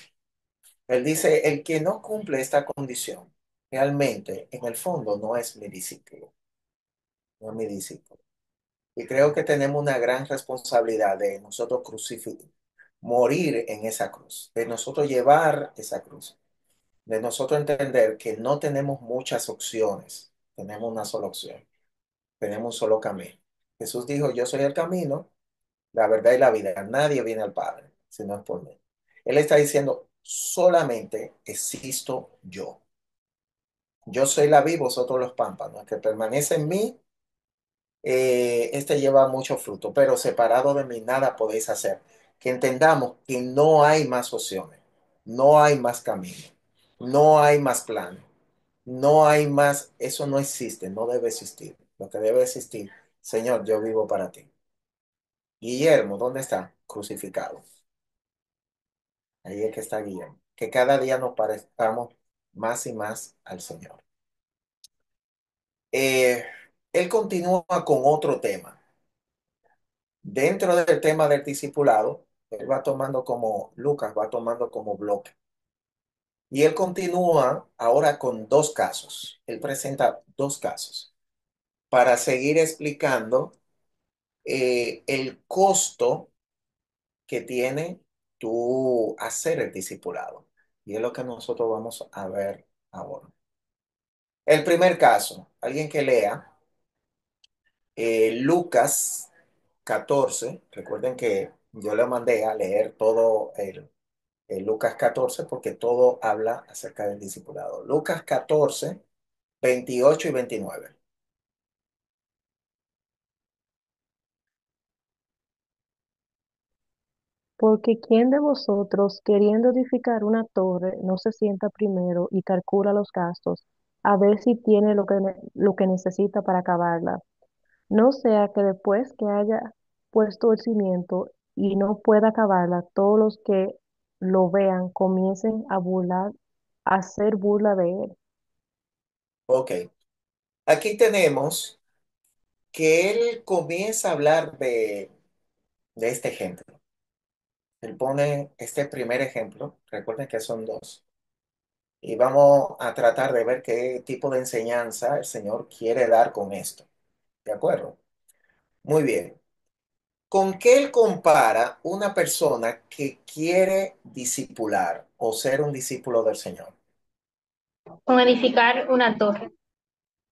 Él dice, el que no cumple esta condición, realmente, en el fondo, no es mi discípulo, no es mi discípulo. Y creo que tenemos una gran responsabilidad de nosotros crucificar, morir en esa cruz, de nosotros llevar esa cruz, de nosotros entender que no tenemos muchas opciones, tenemos una sola opción, tenemos un solo camino. Jesús dijo, yo soy el camino, la verdad y la vida. Nadie viene al Padre si no es por mí. Él está diciendo, solamente existo yo. Yo soy la vid, vosotros los pámpanos. El que permanece en mí, este lleva mucho fruto, pero separado de mí nada podéis hacer. Que entendamos que no hay más opciones, no hay más camino, no hay más plan, no hay más, eso no existe, no debe existir. Lo que debe existir, Señor, yo vivo para ti. Guillermo, ¿dónde está? Crucificado. Ahí es que está Guillermo. Que cada día nos parezcamos más y más al Señor. Eh, Él continúa con otro tema. Dentro del tema del discipulado, él va tomando como, Lucas va tomando como bloque. Y él continúa ahora con dos casos. Él presenta dos casos para seguir explicando el costo que tiene tú hacer el discipulado. Y es lo que nosotros vamos a ver ahora. El primer caso, alguien que lea Lucas 14. Recuerden que yo le mandé a leer todo el Lucas 14 porque todo habla acerca del discipulado. Lucas 14, 28 y 29. Porque ¿quién de vosotros, queriendo edificar una torre, no se sienta primero y calcula los gastos, a ver si tiene lo que necesita para acabarla? No sea que después que haya puesto el cimiento y no pueda acabarla, todos los que lo vean comiencen a hacer burla de él. Ok, aquí tenemos que él comienza a hablar de este ejemplo. Él pone este primer ejemplo, recuerden que son dos, y vamos a tratar de ver qué tipo de enseñanza el Señor quiere dar con esto. ¿De acuerdo? Muy bien. ¿Con qué él compara una persona que quiere discipular o ser un discípulo del Señor? Con edificar una torre.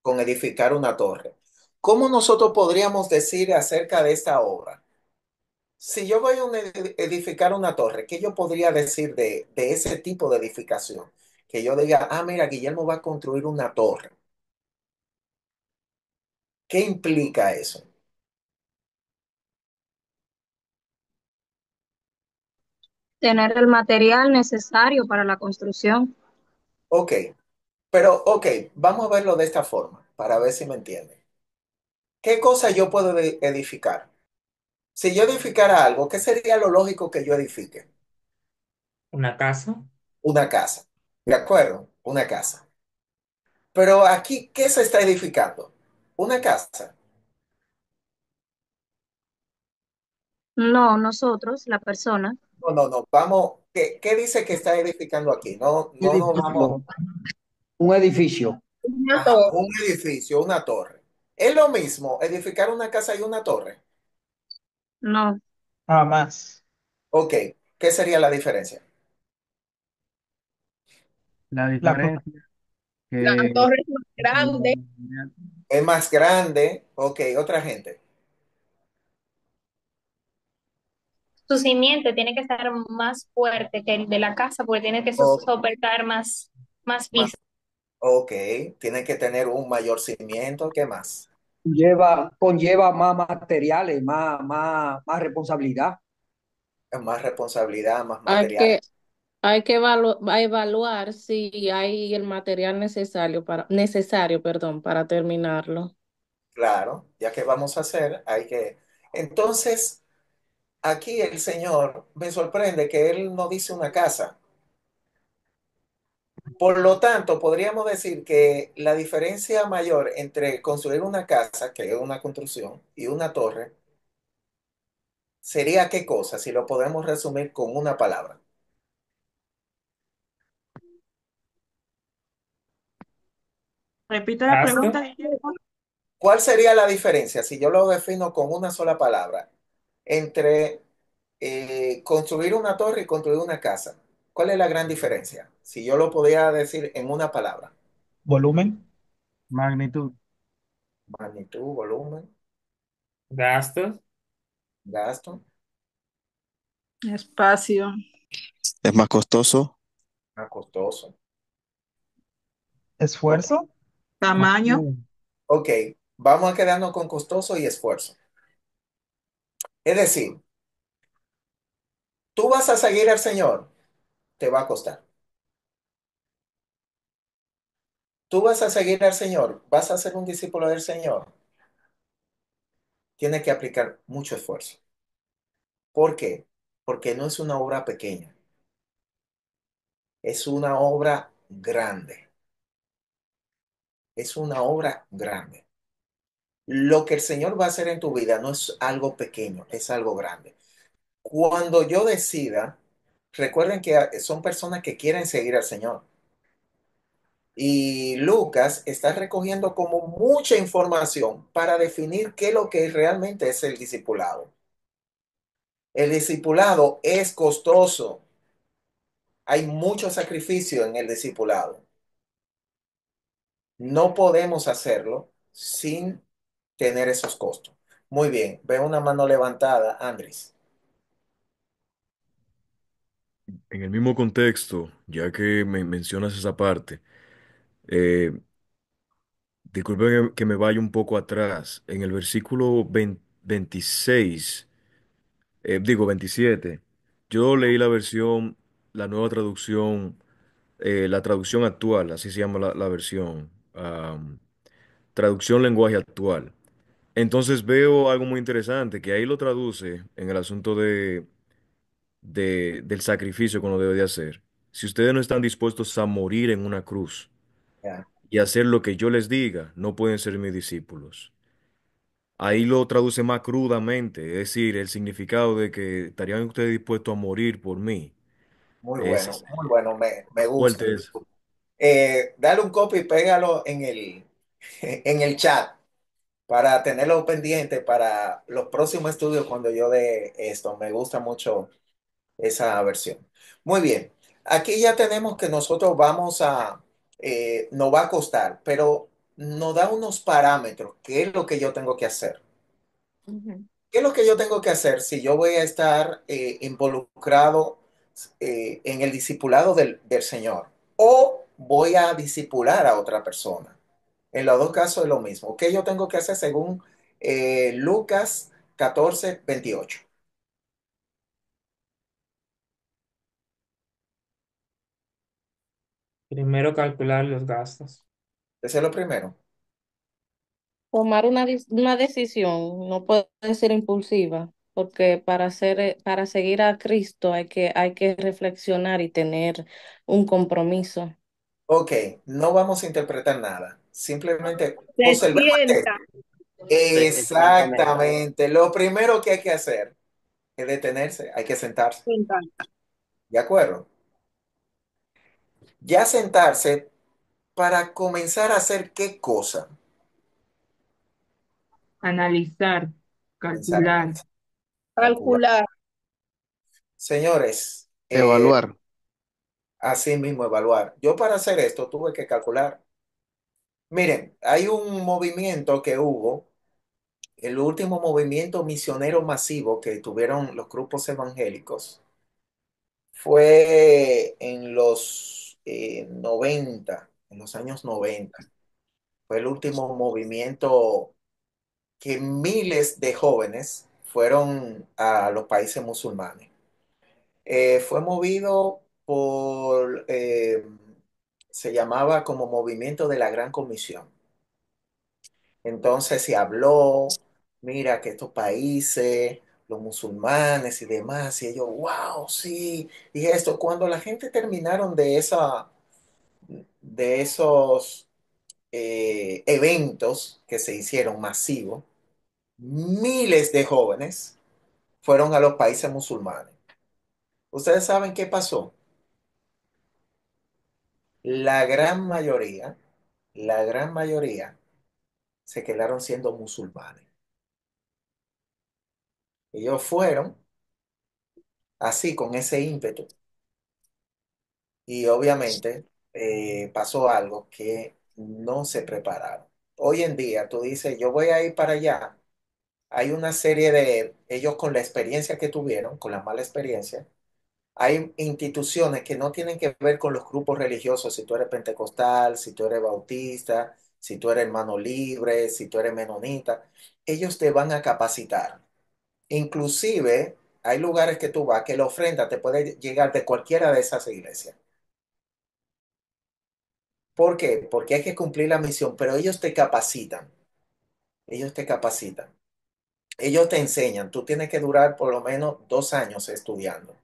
Con edificar una torre. ¿Cómo nosotros podríamos decir acerca de esta obra? Si yo voy a edificar una torre, ¿qué yo podría decir de ese tipo de edificación? Que yo diga, ah, mira, Guillermo va a construir una torre. ¿Qué implica eso? Tener el material necesario para la construcción. Ok, pero ok, vamos a verlo de esta forma para ver si me entienden. ¿Qué cosa yo puedo edificar? Si yo edificara algo, ¿qué sería lo lógico que yo edifique? Una casa, Una casa. ¿De acuerdo? Una casa. Pero aquí, ¿qué se está edificando? Una casa. No, nosotros, la persona, No, no, no. Vamos, ¿qué dice que está edificando aquí? No, Un no nos vamos. edificio, un edificio. una Ajá, torre. un edificio, una torre. ¿Es lo mismo edificar una casa y una torre? No, Jamás. Ok, ¿qué sería la diferencia? La La, pro- diferencia la que torre es más grande. Es más grande. Ok, otra gente. Su simiente tiene que estar más fuerte que el de la casa porque tiene que O- soportar más más, piso. ok, tiene que tener un mayor cimiento. ¿Qué más? Conlleva más materiales, más responsabilidad. Más responsabilidad, más Hay que, materiales. Hay que evaluar si hay el material necesario, perdón, para terminarlo. Claro, ya que vamos a hacer, hay que... Entonces, aquí el Señor me sorprende que Él no dice una casa. Por lo tanto, podríamos decir que la diferencia mayor entre construir una casa, que es una construcción, y una torre, sería qué cosa, si lo podemos resumir con una palabra. Repite la Gasto. pregunta, Guillermo. ¿Cuál sería la diferencia, si yo lo defino con una sola palabra, entre construir una torre y construir una casa? ¿Cuál es la gran diferencia? Si yo lo podía decir en una palabra. Volumen. Magnitud. Magnitud, volumen, Gastos. gasto, Espacio. Es más costoso. más costoso. Ok, Esfuerzo. Tamaño. ok, vamos a quedarnos con costoso y esfuerzo. Es decir, tú vas a seguir al Señor, te va a costar. Tú vas a seguir al Señor, vas a ser un discípulo del Señor, tienes que aplicar mucho esfuerzo. ¿Por qué? Porque no es una obra pequeña, es una obra grande, es una obra grande. Lo que el Señor va a hacer en tu vida no es algo pequeño, es algo grande. Cuando yo decida, recuerden que son personas que quieren seguir al Señor. Y Lucas está recogiendo como mucha información para definir qué es lo que realmente es el discipulado. El discipulado es costoso. Hay mucho sacrificio en el discipulado. No podemos hacerlo sin tener esos costos. Muy bien, veo una mano levantada, Andrés. En el mismo contexto, ya que me mencionas esa parte, eh, disculpe que me vaya un poco atrás. En el versículo 26, digo 27, yo leí la versión, la nueva traducción, la traducción actual, así se llama la versión, traducción lenguaje actual. Entonces veo algo muy interesante, que ahí lo traduce en el asunto del sacrificio que uno debe de hacer. Si ustedes no están dispuestos a morir en una cruz Ya, y hacer lo que yo les diga, no pueden ser mis discípulos. Ahí lo traduce más crudamente, es decir, el significado de que estarían ustedes dispuestos a morir por mí. Es muy bueno, me gusta. fuerte eso. Dale un copy y pégalo en el chat para tenerlo pendiente para los próximos estudios cuando yo dé esto. Me gusta mucho esa versión. Muy bien, aquí ya tenemos que nosotros nos va a costar, pero nos da unos parámetros. ¿Qué es lo que yo tengo que hacer? Ujú. ¿Qué es lo que yo tengo que hacer si yo voy a estar involucrado en el discipulado del Señor? O voy a discipular a otra persona. En los dos casos es lo mismo. ¿Qué yo tengo que hacer según Lucas 14:28? Primero calcular los gastos. Ese es lo primero. Tomar una decisión no puede ser impulsiva, porque para seguir a Cristo hay que reflexionar y tener un compromiso. Ok, no vamos a interpretar nada. Simplemente Se observemos el sienta. texto. Exactamente. Lo primero que hay que hacer es detenerse, hay que sentarse. Sentar. ¿De acuerdo? Ya sentarse para comenzar a hacer qué cosa. Analizar. Comenzar a Calcular. calcular. Calcular. Señores, Evaluar. así mismo evaluar. Yo para hacer esto tuve que calcular. Miren, hay un movimiento que hubo, el último movimiento misionero masivo que tuvieron los grupos evangélicos fue en los 90, en los años 90. Fue el último movimiento que miles de jóvenes fueron a los países musulmanes. Fue movido por, se llamaba como Movimiento de la Gran Comisión. Entonces se habló, mira que estos países, los musulmanes y demás, y ellos, wow, sí, y esto, cuando la gente terminaron de esos eventos que se hicieron masivos, miles de jóvenes fueron a los países musulmanes. ¿Ustedes saben qué pasó? La gran mayoría se quedaron siendo musulmanes. Ellos fueron así, con ese ímpetu. Y obviamente pasó algo que no se prepararon. Hoy en día tú dices, yo voy a ir para allá. Hay una serie de, ellos con la experiencia que tuvieron, con la mala experiencia, hay instituciones que no tienen que ver con los grupos religiosos, si tú eres pentecostal, si tú eres bautista, si tú eres hermano libre, si tú eres menonita, ellos te van a capacitar. Inclusive hay lugares que tú vas que la ofrenda te puede llegar de cualquiera de esas iglesias. ¿Por qué? Porque hay que cumplir la misión, pero ellos te capacitan, ellos te capacitan, ellos te enseñan, tú tienes que durar por lo menos 2 años estudiando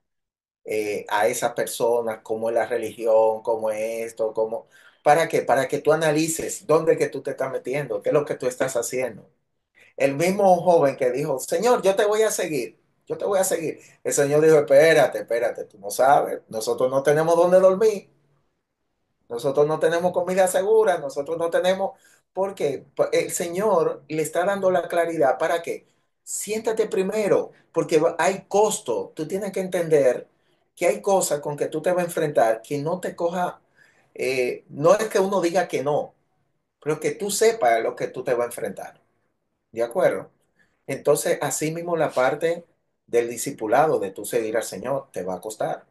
a esas personas, cómo es la religión, cómo es esto, cómo... ¿Para qué? Para que tú analices dónde es que tú te estás metiendo, qué es lo que tú estás haciendo. El mismo joven que dijo, Señor, yo te voy a seguir, yo te voy a seguir. El Señor dijo, espérate, espérate, tú no sabes, nosotros no tenemos dónde dormir. Nosotros no tenemos comida segura, nosotros no tenemos, porque el Señor le está dando la claridad para que siéntate primero, porque hay costo. Tú tienes que entender que hay cosas con que tú te vas a enfrentar que no te coja, no es que uno diga que no, pero que tú sepas a lo que tú te vas a enfrentar. ¿De acuerdo? Entonces, así mismo la parte del discipulado, de tú seguir al Señor, te va a costar.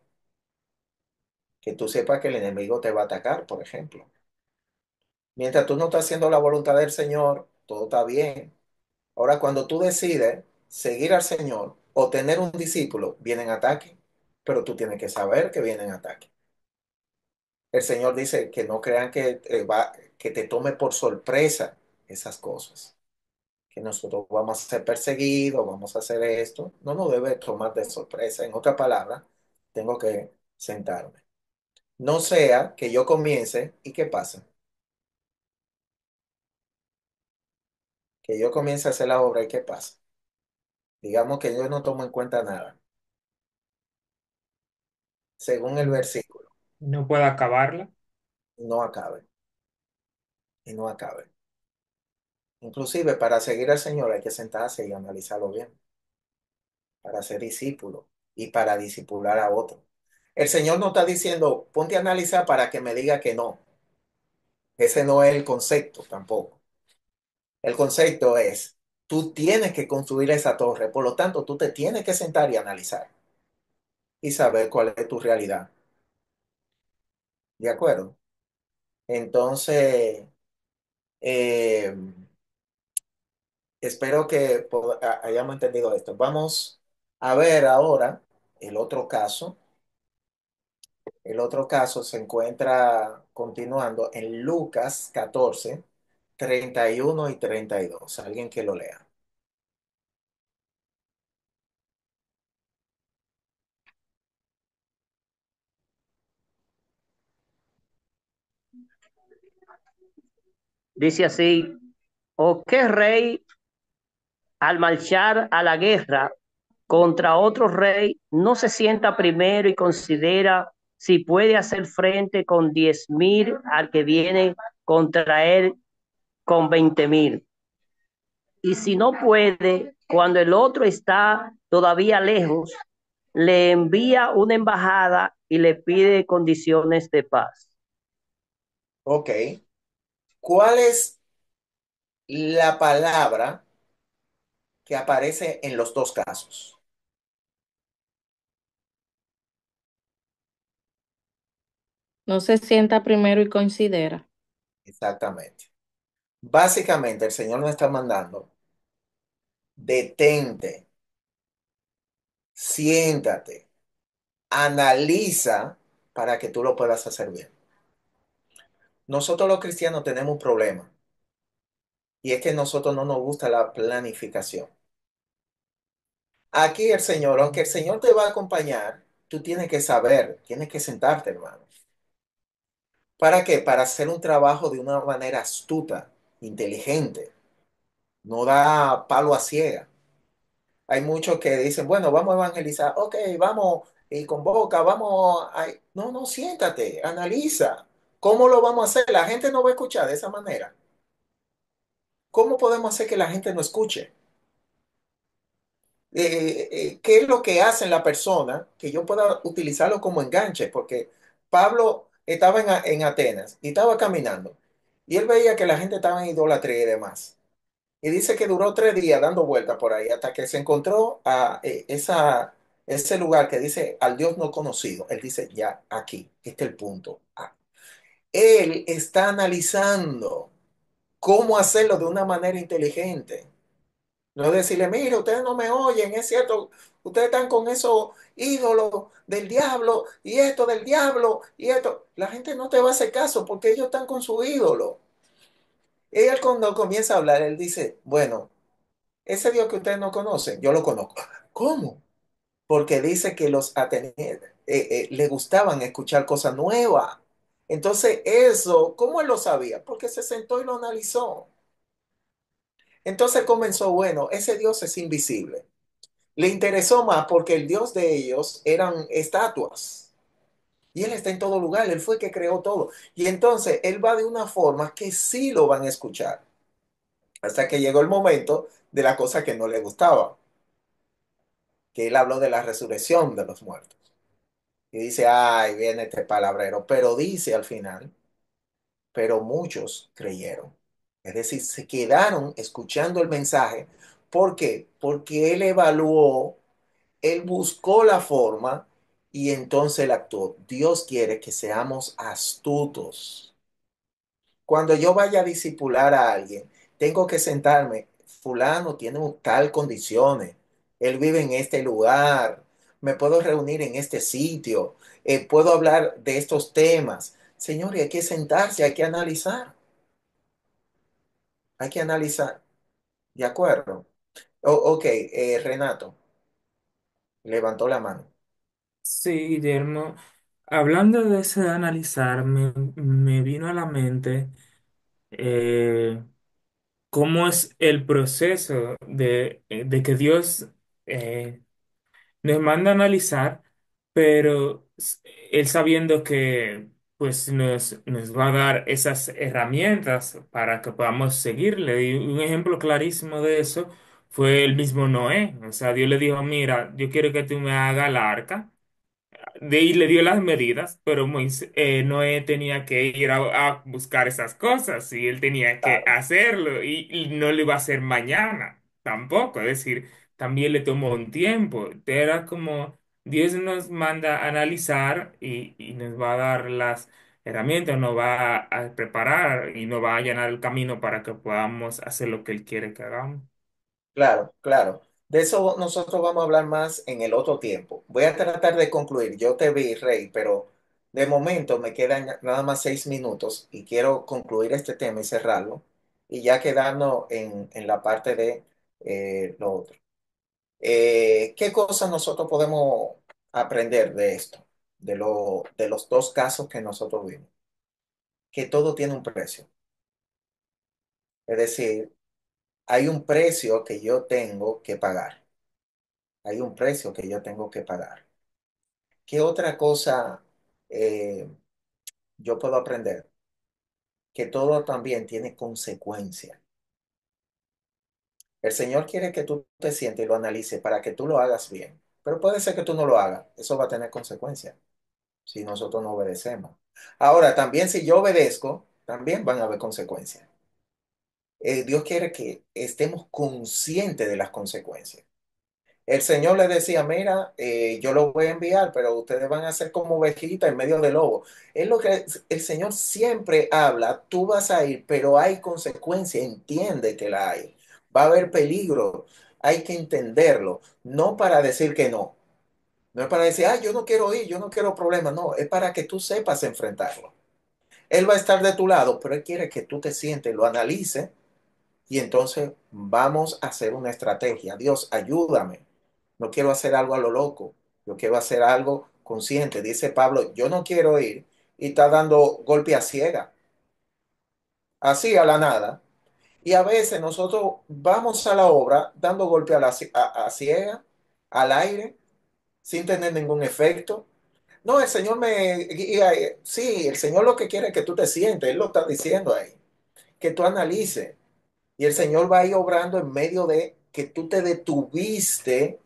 Que tú sepas que el enemigo te va a atacar, por ejemplo. Mientras tú no estás haciendo la voluntad del Señor, todo está bien. Ahora, cuando tú decides seguir al Señor o tener un discípulo, vienen ataques, pero tú tienes que saber que vienen ataques. El Señor dice que no crean que te tome por sorpresa esas cosas, que nosotros vamos a ser perseguidos, vamos a hacer esto. No nos debe tomar de sorpresa. En otras palabras, tengo que sentarme. No sea que yo comience y ¿qué pasa? Que yo comience a hacer la obra y ¿qué pasa? Digamos que yo no tomo en cuenta nada, según el versículo, No puede acabarla. y no acabe, y no acabe. Inclusive para seguir al Señor hay que sentarse y analizarlo bien, para ser discípulo y para discipular a otro. El Señor no está diciendo, ponte a analizar para que me diga que no. Ese no es el concepto tampoco. El concepto es, tú tienes que construir esa torre, por lo tanto, tú te tienes que sentar y analizar y saber cuál es tu realidad. ¿De acuerdo? Entonces, eh, espero que hayamos entendido esto. Vamos a ver ahora el otro caso. El otro caso se encuentra continuando en Lucas 14, 31 y 32. Alguien que lo lea. Dice así, ¿o qué rey al marchar a la guerra contra otro rey no se sienta primero y considera si puede hacer frente con 10,000 al que viene contra él con 20,000? Y si no puede, cuando el otro está todavía lejos, le envía una embajada y le pide condiciones de paz. Ok. ¿Cuál es la palabra que aparece en los dos casos? No se sienta primero y considera. Exactamente. Básicamente, el Señor nos está mandando, detente, siéntate, analiza para que tú lo puedas hacer bien. Nosotros los cristianos tenemos un problema y es que a nosotros no nos gusta la planificación. Aquí el Señor, aunque el Señor te va a acompañar, tú tienes que saber, tienes que sentarte, hermano. ¿Para qué? Para hacer un trabajo de una manera astuta, inteligente, no da palo a ciega. Hay muchos que dicen, bueno, vamos a evangelizar, ok, vamos y convoca, vamos a... No, no, siéntate, analiza. ¿Cómo lo vamos a hacer? La gente no va a escuchar de esa manera. ¿Cómo podemos hacer que la gente no escuche? ¿Qué es lo que hace la persona que yo pueda utilizarlo como enganche? Porque Pablo estaba en Atenas y estaba caminando y él veía que la gente estaba en idolatría y demás. Y dice que duró 3 días dando vueltas por ahí hasta que se encontró a ese lugar que dice al Dios no conocido. Él dice, ya, aquí, este es el punto. Él está analizando cómo hacerlo de una manera inteligente. No decirle, mire, ustedes no me oyen, es cierto, ustedes están con esos ídolos del diablo y esto del diablo y esto. La gente no te va a hacer caso porque ellos están con su ídolo. Y él cuando comienza a hablar, él dice, bueno, ese Dios que ustedes no conocen, yo lo conozco. ¿Cómo? Porque dice que los atenienses le gustaban escuchar cosas nuevas. Entonces, eso, ¿cómo él lo sabía? Porque se sentó y lo analizó. Entonces comenzó, bueno, ese Dios es invisible. Le interesó más porque el Dios de ellos eran estatuas. Y él está en todo lugar, él fue el que creó todo. Y entonces él va de una forma que sí lo van a escuchar. Hasta que llegó el momento de la cosa que no le gustaba, que él habló de la resurrección de los muertos. Y dice, ay, viene este palabrero, pero dice al final, pero muchos creyeron. Es decir, se quedaron escuchando el mensaje. ¿Por qué? Porque él evaluó, él buscó la forma y entonces él actuó. Dios quiere que seamos astutos. Cuando yo vaya a discipular a alguien, tengo que sentarme. Fulano tiene tal condiciones. Él vive en este lugar. Me puedo reunir en este sitio. Puedo hablar de estos temas. Señores, hay que sentarse, hay que analizar. Hay que analizar. ¿De acuerdo? Ok, Renato levantó la mano. Sí, Guillermo, hablando de ese de analizar, me vino a la mente eh, cómo es el proceso de que Dios eh, nos manda a analizar, pero Él sabiendo que pues nos va a dar esas herramientas para que podamos seguirle. Y un ejemplo clarísimo de eso fue el mismo Noé. O sea, Dios le dijo, mira, yo quiero que tú me hagas el arca de ahí le dio las medidas, pero Noé tenía que ir a buscar esas cosas y él tenía que Claro, hacerlo y no lo iba a hacer mañana tampoco, es decir, también le tomó un tiempo. Era como Dios nos manda a analizar y nos va a dar las herramientas, nos va a preparar y nos va a allanar el camino para que podamos hacer lo que Él quiere que hagamos. claro, claro. De eso nosotros vamos a hablar más en el otro tiempo. Voy a tratar de concluir. Yo te vi, Rey, pero de momento me quedan nada más 6 minutos y quiero concluir este tema y cerrarlo y ya quedarnos en la parte de lo otro. ¿Qué cosas nosotros podemos aprender de esto? De los dos casos que nosotros vimos. Que todo tiene un precio. Es decir, hay un precio que yo tengo que pagar. Hay un precio que yo tengo que pagar. ¿Qué otra cosa eh, yo puedo aprender? Que todo también tiene consecuencia. El Señor quiere que tú te sientes y lo analices para que tú lo hagas bien. Pero puede ser que tú no lo hagas. Eso va a tener consecuencias si nosotros no obedecemos. Ahora, también si yo obedezco, también van a haber consecuencias. Dios quiere que estemos conscientes de las consecuencias. El Señor le decía, mira, yo lo voy a enviar, pero ustedes van a ser como ovejita en medio del lobo. Es lo que el Señor siempre habla, tú vas a ir, pero hay consecuencia, entiende que la hay. Va a haber peligro, hay que entenderlo, no para decir que no. No es para decir, ah, yo no quiero ir, yo no quiero problemas. No, es para que tú sepas enfrentarlo. Él va a estar de tu lado, pero él quiere que tú te sientes, lo analices y entonces vamos a hacer una estrategia. Dios, ayúdame. No quiero hacer algo a lo loco. Yo quiero hacer algo consciente. Dice Pablo, yo no quiero ir y está dando golpe a ciega, así a la nada. Y a veces nosotros vamos a la obra dando golpe a ciega, al aire, sin tener ningún efecto. No, el Señor me guía. Sí, el Señor lo que quiere es que tú te sientes, Él lo está diciendo ahí, que tú analices. Y el Señor va a ir obrando en medio de que tú te detuviste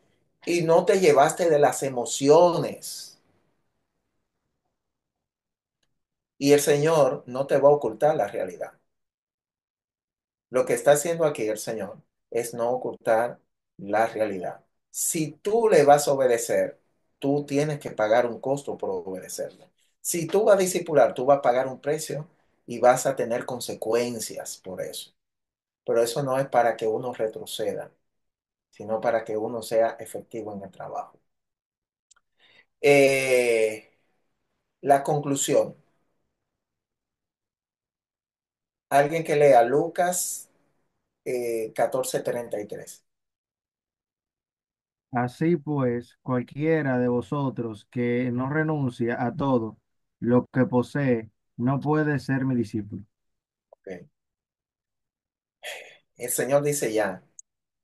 y no te llevaste de las emociones. Y el Señor no te va a ocultar la realidad. Lo que está haciendo aquí el Señor es no ocultar la realidad. Si tú le vas a obedecer, tú tienes que pagar un costo por obedecerle. Si tú vas a discipular, tú vas a pagar un precio y vas a tener consecuencias por eso. Pero eso no es para que uno retroceda, sino para que uno sea efectivo en el trabajo. La conclusión. Alguien que lea Lucas 14:33. Así pues, cualquiera de vosotros que no renuncia a todo lo que posee, no puede ser mi discípulo. Ok. El Señor dice ya,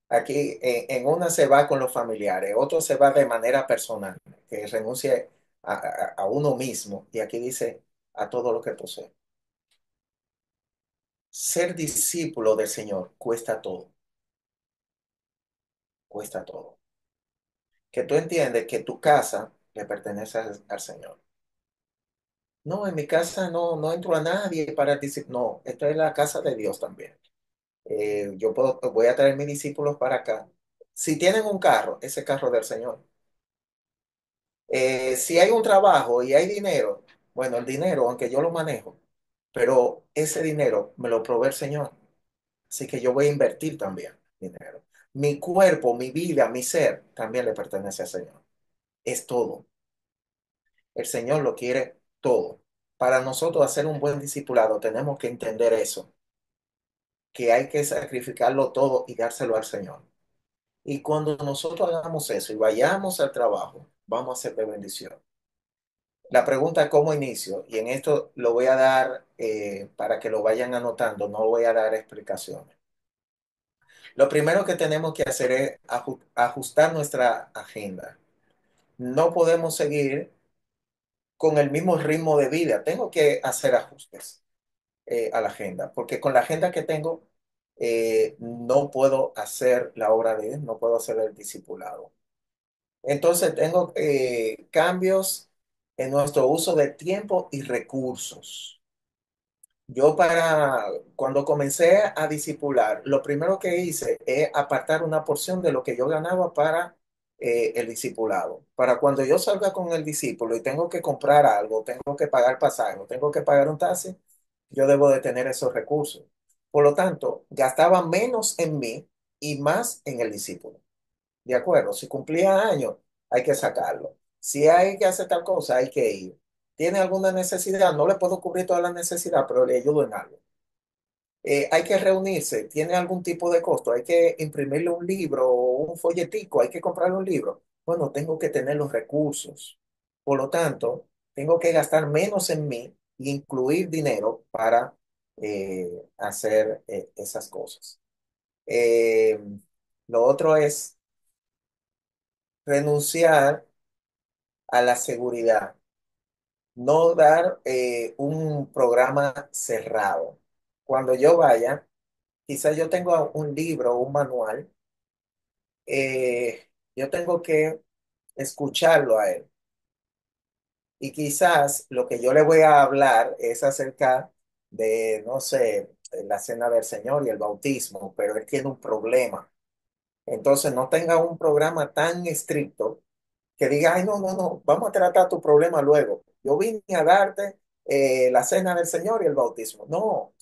aquí en una se va con los familiares, otro se va de manera personal, que renuncie a uno mismo, y aquí dice a todo lo que posee. Ser discípulo del Señor cuesta todo. Que tú entiendes que tu casa le pertenece al Señor. No, en mi casa no entro a nadie para decir, no, esta es la casa de Dios también. Voy a traer mis discípulos para acá. Si tienen un carro, ese carro del Señor. Si hay un trabajo y hay dinero, bueno, el dinero, aunque yo lo manejo, pero ese dinero me lo provee el Señor. Así que yo voy a invertir también dinero. Mi cuerpo, mi vida, mi ser, también le pertenece al Señor. Es todo. El Señor lo quiere todo. Para nosotros hacer un buen discipulado, tenemos que entender eso, que hay que sacrificarlo todo y dárselo al Señor. Y cuando nosotros hagamos eso y vayamos al trabajo, vamos a ser de bendición. La pregunta es cómo inicio, y en esto lo voy a dar para que lo vayan anotando, no voy a dar explicaciones. Lo primero que tenemos que hacer es ajustar nuestra agenda. No podemos seguir con el mismo ritmo de vida. Tengo que hacer ajustes a la agenda, porque con la agenda que tengo no puedo hacer la obra de Dios, no puedo hacer el discipulado. Entonces tengo cambios en nuestro uso de tiempo y recursos. Cuando comencé a discipular, lo primero que hice es apartar una porción de lo que yo ganaba para el discipulado. Para cuando yo salga con el discípulo y tengo que comprar algo, tengo que pagar pasaje, tengo que pagar un taxi, yo debo de tener esos recursos. Por lo tanto, gastaba menos en mí y más en el discípulo. De acuerdo, si cumplía años, hay que sacarlo. Si hay que hacer tal cosa, hay que ir. ¿Tiene alguna necesidad? No le puedo cubrir toda la necesidad, pero le ayudo en algo. Hay que reunirse, tiene algún tipo de costo, hay que imprimirle un libro o un folletico, hay que comprarle un libro. Bueno, tengo que tener los recursos. Por lo tanto, tengo que gastar menos en mí e incluir dinero para hacer esas cosas. Eh, lo otro es renunciar a la seguridad, no dar un programa cerrado. Cuando yo vaya, quizás yo tengo un libro, un manual, yo tengo que escucharlo a él. Y quizás lo que yo le voy a hablar es acerca de, no sé, la cena del Señor y el bautismo, pero él tiene un problema. Entonces no tenga un programa tan estricto que diga, ay, no, vamos a tratar tu problema luego. Yo vine a darte la cena del Señor y el bautismo. No,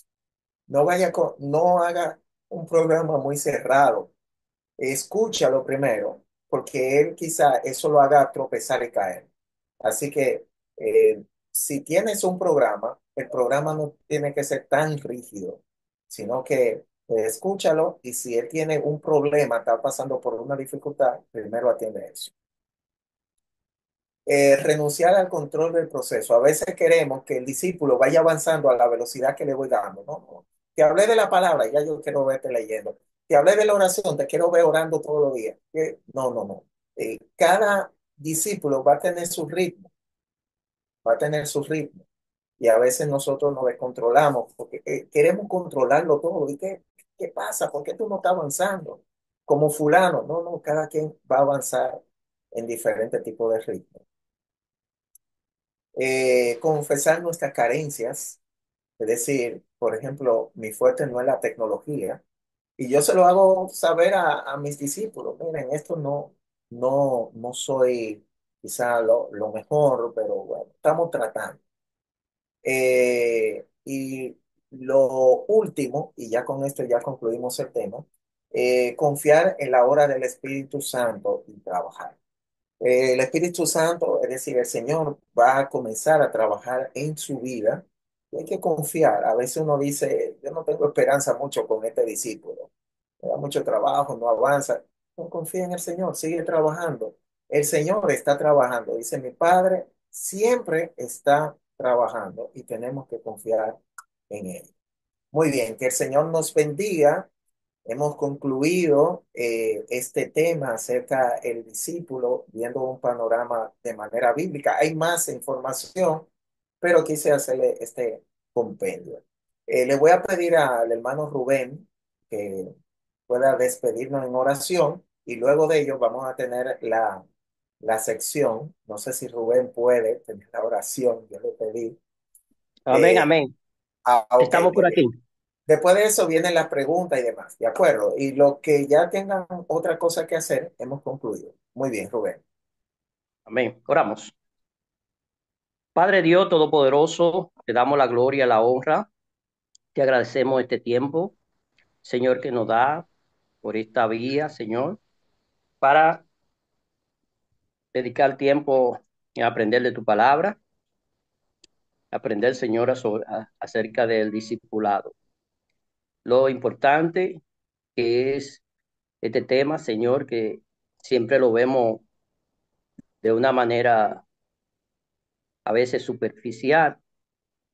no haga un programa muy cerrado. Escúchalo primero porque él quizá eso lo haga tropezar y caer. Así que si tienes un programa, el programa no tiene que ser tan rígido, sino que escúchalo y si él tiene un problema, está pasando por una dificultad, primero atiende eso. Renunciar al control del proceso. A veces queremos que el discípulo vaya avanzando a la velocidad que le voy dando. No, no. Te hablé de la palabra, ya yo quiero verte leyendo. Te hablé de la oración, te quiero ver orando todos los días. No, no, no. Cada discípulo va a tener su ritmo, va a tener su ritmo. Y a veces nosotros nos descontrolamos porque queremos controlarlo todo. ¿Y qué pasa? ¿Por qué tú no estás avanzando? Como fulano. No, no, cada quien va a avanzar en diferentes tipos de ritmo. Confesar nuestras carencias, es decir, por ejemplo, mi fuerte no es la tecnología, y yo se lo hago saber a mis discípulos, miren, esto no soy quizá lo mejor, pero bueno, estamos tratando. Y lo último, y ya con esto ya concluimos el tema, confiar en la obra del Espíritu Santo y trabajar. El Espíritu Santo, es decir, el Señor va a comenzar a trabajar en su vida y hay que confiar. A veces uno dice, yo no tengo esperanza mucho con este discípulo, me da mucho trabajo, no avanza. No confía en el Señor, sigue trabajando. El Señor está trabajando, dice mi Padre, siempre está trabajando y tenemos que confiar en Él. Muy bien, que el Señor nos bendiga. Hemos concluido este tema acerca del discípulo, viendo un panorama de manera bíblica. Hay más información, pero quise hacerle este compendio. Le voy a pedir al hermano Rubén que pueda despedirnos en oración y luego de ello vamos a tener la sección. No sé si Rubén puede tener la oración, yo le pedí. Amén, Eh, amén. ok, Estamos por muy bien. aquí. Después de eso vienen las preguntas y demás, ¿de acuerdo? Y lo que ya tengan otra cosa que hacer, hemos concluido. Muy bien, Rubén. Amén. Oramos. Padre Dios Todopoderoso, te damos la gloria, la honra. Te agradecemos este tiempo, Señor, que nos da por esta vía, Señor, para dedicar tiempo en aprender de tu palabra, aprender, Señor, acerca del discipulado. Lo importante que es este tema, Señor, que siempre lo vemos de una manera a veces superficial,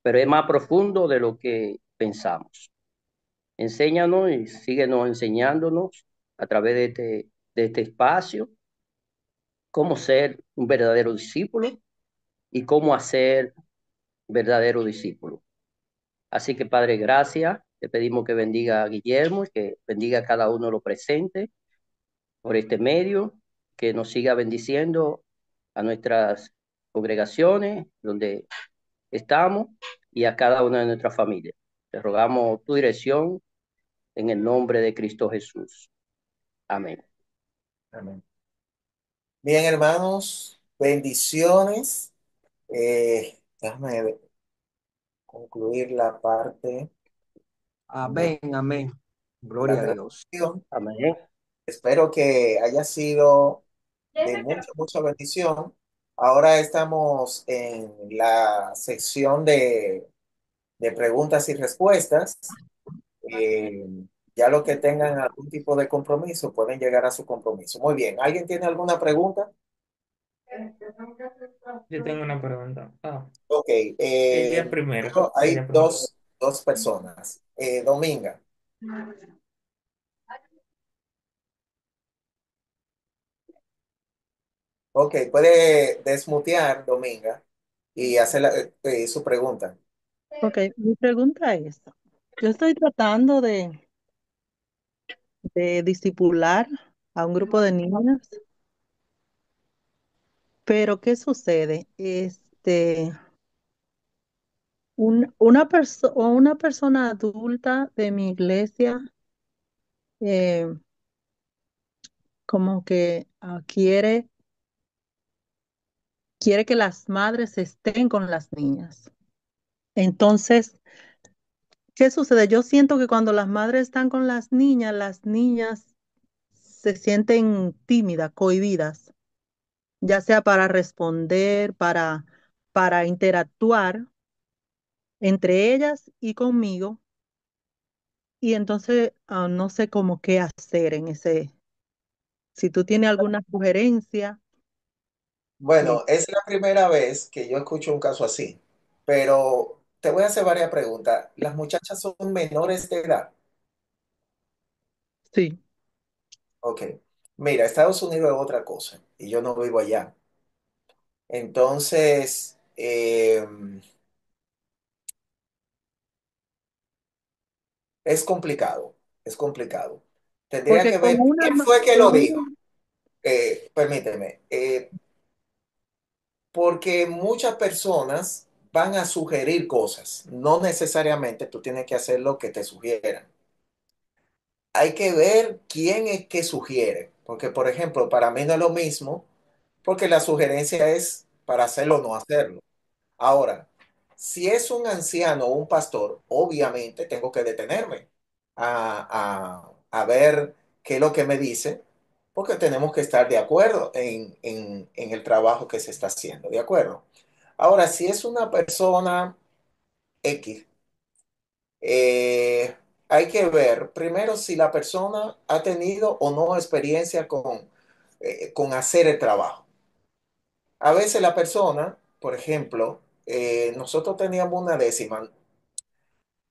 pero es más profundo de lo que pensamos. Enséñanos y síguenos enseñándonos a través de este espacio cómo ser un verdadero discípulo y cómo hacer verdadero discípulo. Así que, Padre, gracias. Te pedimos que bendiga a Guillermo y que bendiga a cada uno de los presentes por este medio, que nos siga bendiciendo a nuestras congregaciones donde estamos y a cada una de nuestras familias. Te rogamos tu dirección en el nombre de Cristo Jesús. Amén. Amén. Bien, hermanos, bendiciones. Déjame concluir la parte de Amén, amén. la Gloria a Dios. transmisión. Amén. Espero que haya sido de mucha, mucha bendición. Ahora estamos en la sección de preguntas y respuestas. Eh, ya los que tengan algún tipo de compromiso pueden llegar a su compromiso. Muy bien. ¿Alguien tiene alguna pregunta? Yo tengo una pregunta. Ok. Ella primero. Hay Ella primero. dos personas. Dominga. Ok, puede desmutear, Dominga, y hacer su pregunta. Ok, mi pregunta es, yo estoy tratando de discipular a un grupo de niños, pero ¿qué sucede? Una persona adulta de mi iglesia eh, como que quiere que las madres estén con las niñas. Entonces, ¿qué sucede? Yo siento que cuando las madres están con las niñas se sienten tímidas, cohibidas, ya sea para responder, para interactuar entre ellas y conmigo. Y entonces no sé cómo qué hacer en ese. Si tú tienes alguna sugerencia, eh, Bueno, es la primera vez que yo escucho un caso así, pero te voy a hacer varias preguntas. ¿Las muchachas son menores de edad? sí. Ok. Mira, Estados Unidos es otra cosa y yo no vivo allá. Entonces, es complicado, es complicado. Tendría Porque que con ver una, quién fue que con lo una, dijo. Permíteme, porque muchas personas van a sugerir cosas. No necesariamente tú tienes que hacer lo que te sugieran. Hay que ver quién es que sugiere. Porque, por ejemplo, para mí no es lo mismo, porque la sugerencia es para hacerlo o no hacerlo. Ahora, si es un anciano o un pastor, obviamente tengo que detenerme a ver qué es lo que me dice, porque tenemos que estar de acuerdo en el trabajo que se está haciendo, ¿de acuerdo? Ahora, si es una persona X, eh, hay que ver primero si la persona ha tenido o no experiencia con hacer el trabajo. A veces la persona, por ejemplo, nosotros teníamos una décima.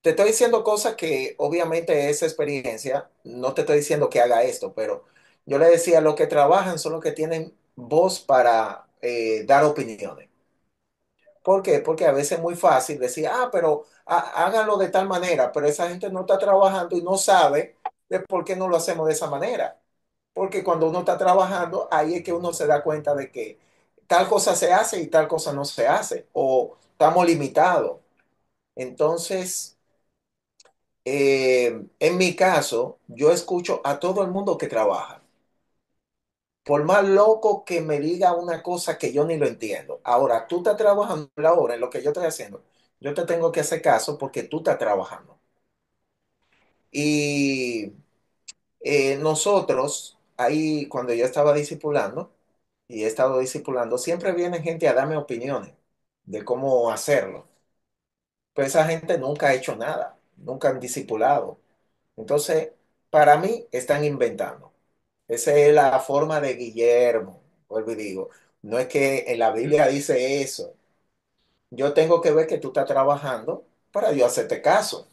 Te estoy diciendo cosas que obviamente es experiencia. No te estoy diciendo que haga esto, pero yo le decía, los que trabajan son los que tienen voz para dar opiniones. ¿Por qué? Porque a veces es muy fácil decir, pero háganlo de tal manera, pero esa gente no está trabajando y no sabe de por qué no lo hacemos de esa manera. Porque cuando uno está trabajando, ahí es que uno se da cuenta de que tal cosa se hace y tal cosa no se hace, o estamos limitados. Entonces, en mi caso, yo escucho a todo el mundo que trabaja. Por más loco que me diga una cosa que yo ni lo entiendo. Ahora, tú estás trabajando la hora en lo que yo estoy haciendo. Yo te tengo que hacer caso porque tú estás trabajando. Y nosotros, ahí cuando yo estaba discipulando, y he estado discipulando, siempre viene gente a darme opiniones de cómo hacerlo. Pues esa gente nunca ha hecho nada, nunca han discipulado. Entonces, para mí, están inventando. Esa es la forma de Guillermo. Vuelvo y digo, no es que en la Biblia dice eso. Yo tengo que ver que tú estás trabajando para yo hacerte caso.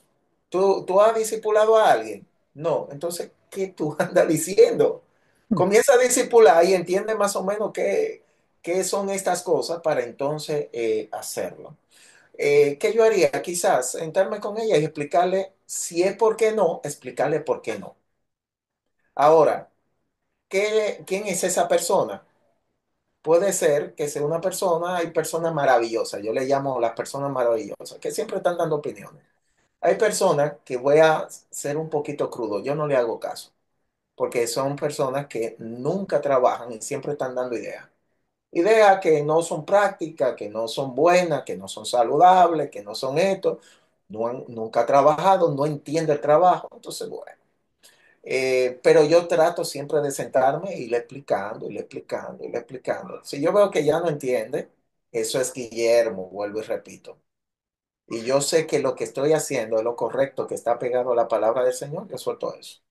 ¿Tú has discipulado a alguien? No. Entonces, ¿qué tú andas diciendo? Comienza a discipular y entiende más o menos qué son estas cosas para entonces hacerlo. ¿Qué yo haría? Quizás sentarme con ella y explicarle si es por qué no, explicarle por qué no. Ahora, ¿quién es esa persona? Puede ser que sea una persona, hay personas maravillosas, yo le llamo las personas maravillosas, que siempre están dando opiniones. Hay personas que voy a ser un poquito crudo, yo no le hago caso, porque son personas que nunca trabajan y siempre están dando ideas. Ideas que no son prácticas, que no son buenas, que no son saludables, que no son esto, nunca ha trabajado, no entiende el trabajo, entonces bueno. Pero yo trato siempre de sentarme y le explicando, y le explicando, y le explicando. Si yo veo que ya no entiende, eso es Guillermo, vuelvo y repito. Y yo sé que lo que estoy haciendo es lo correcto, que está pegado a la palabra del Señor, yo suelto eso.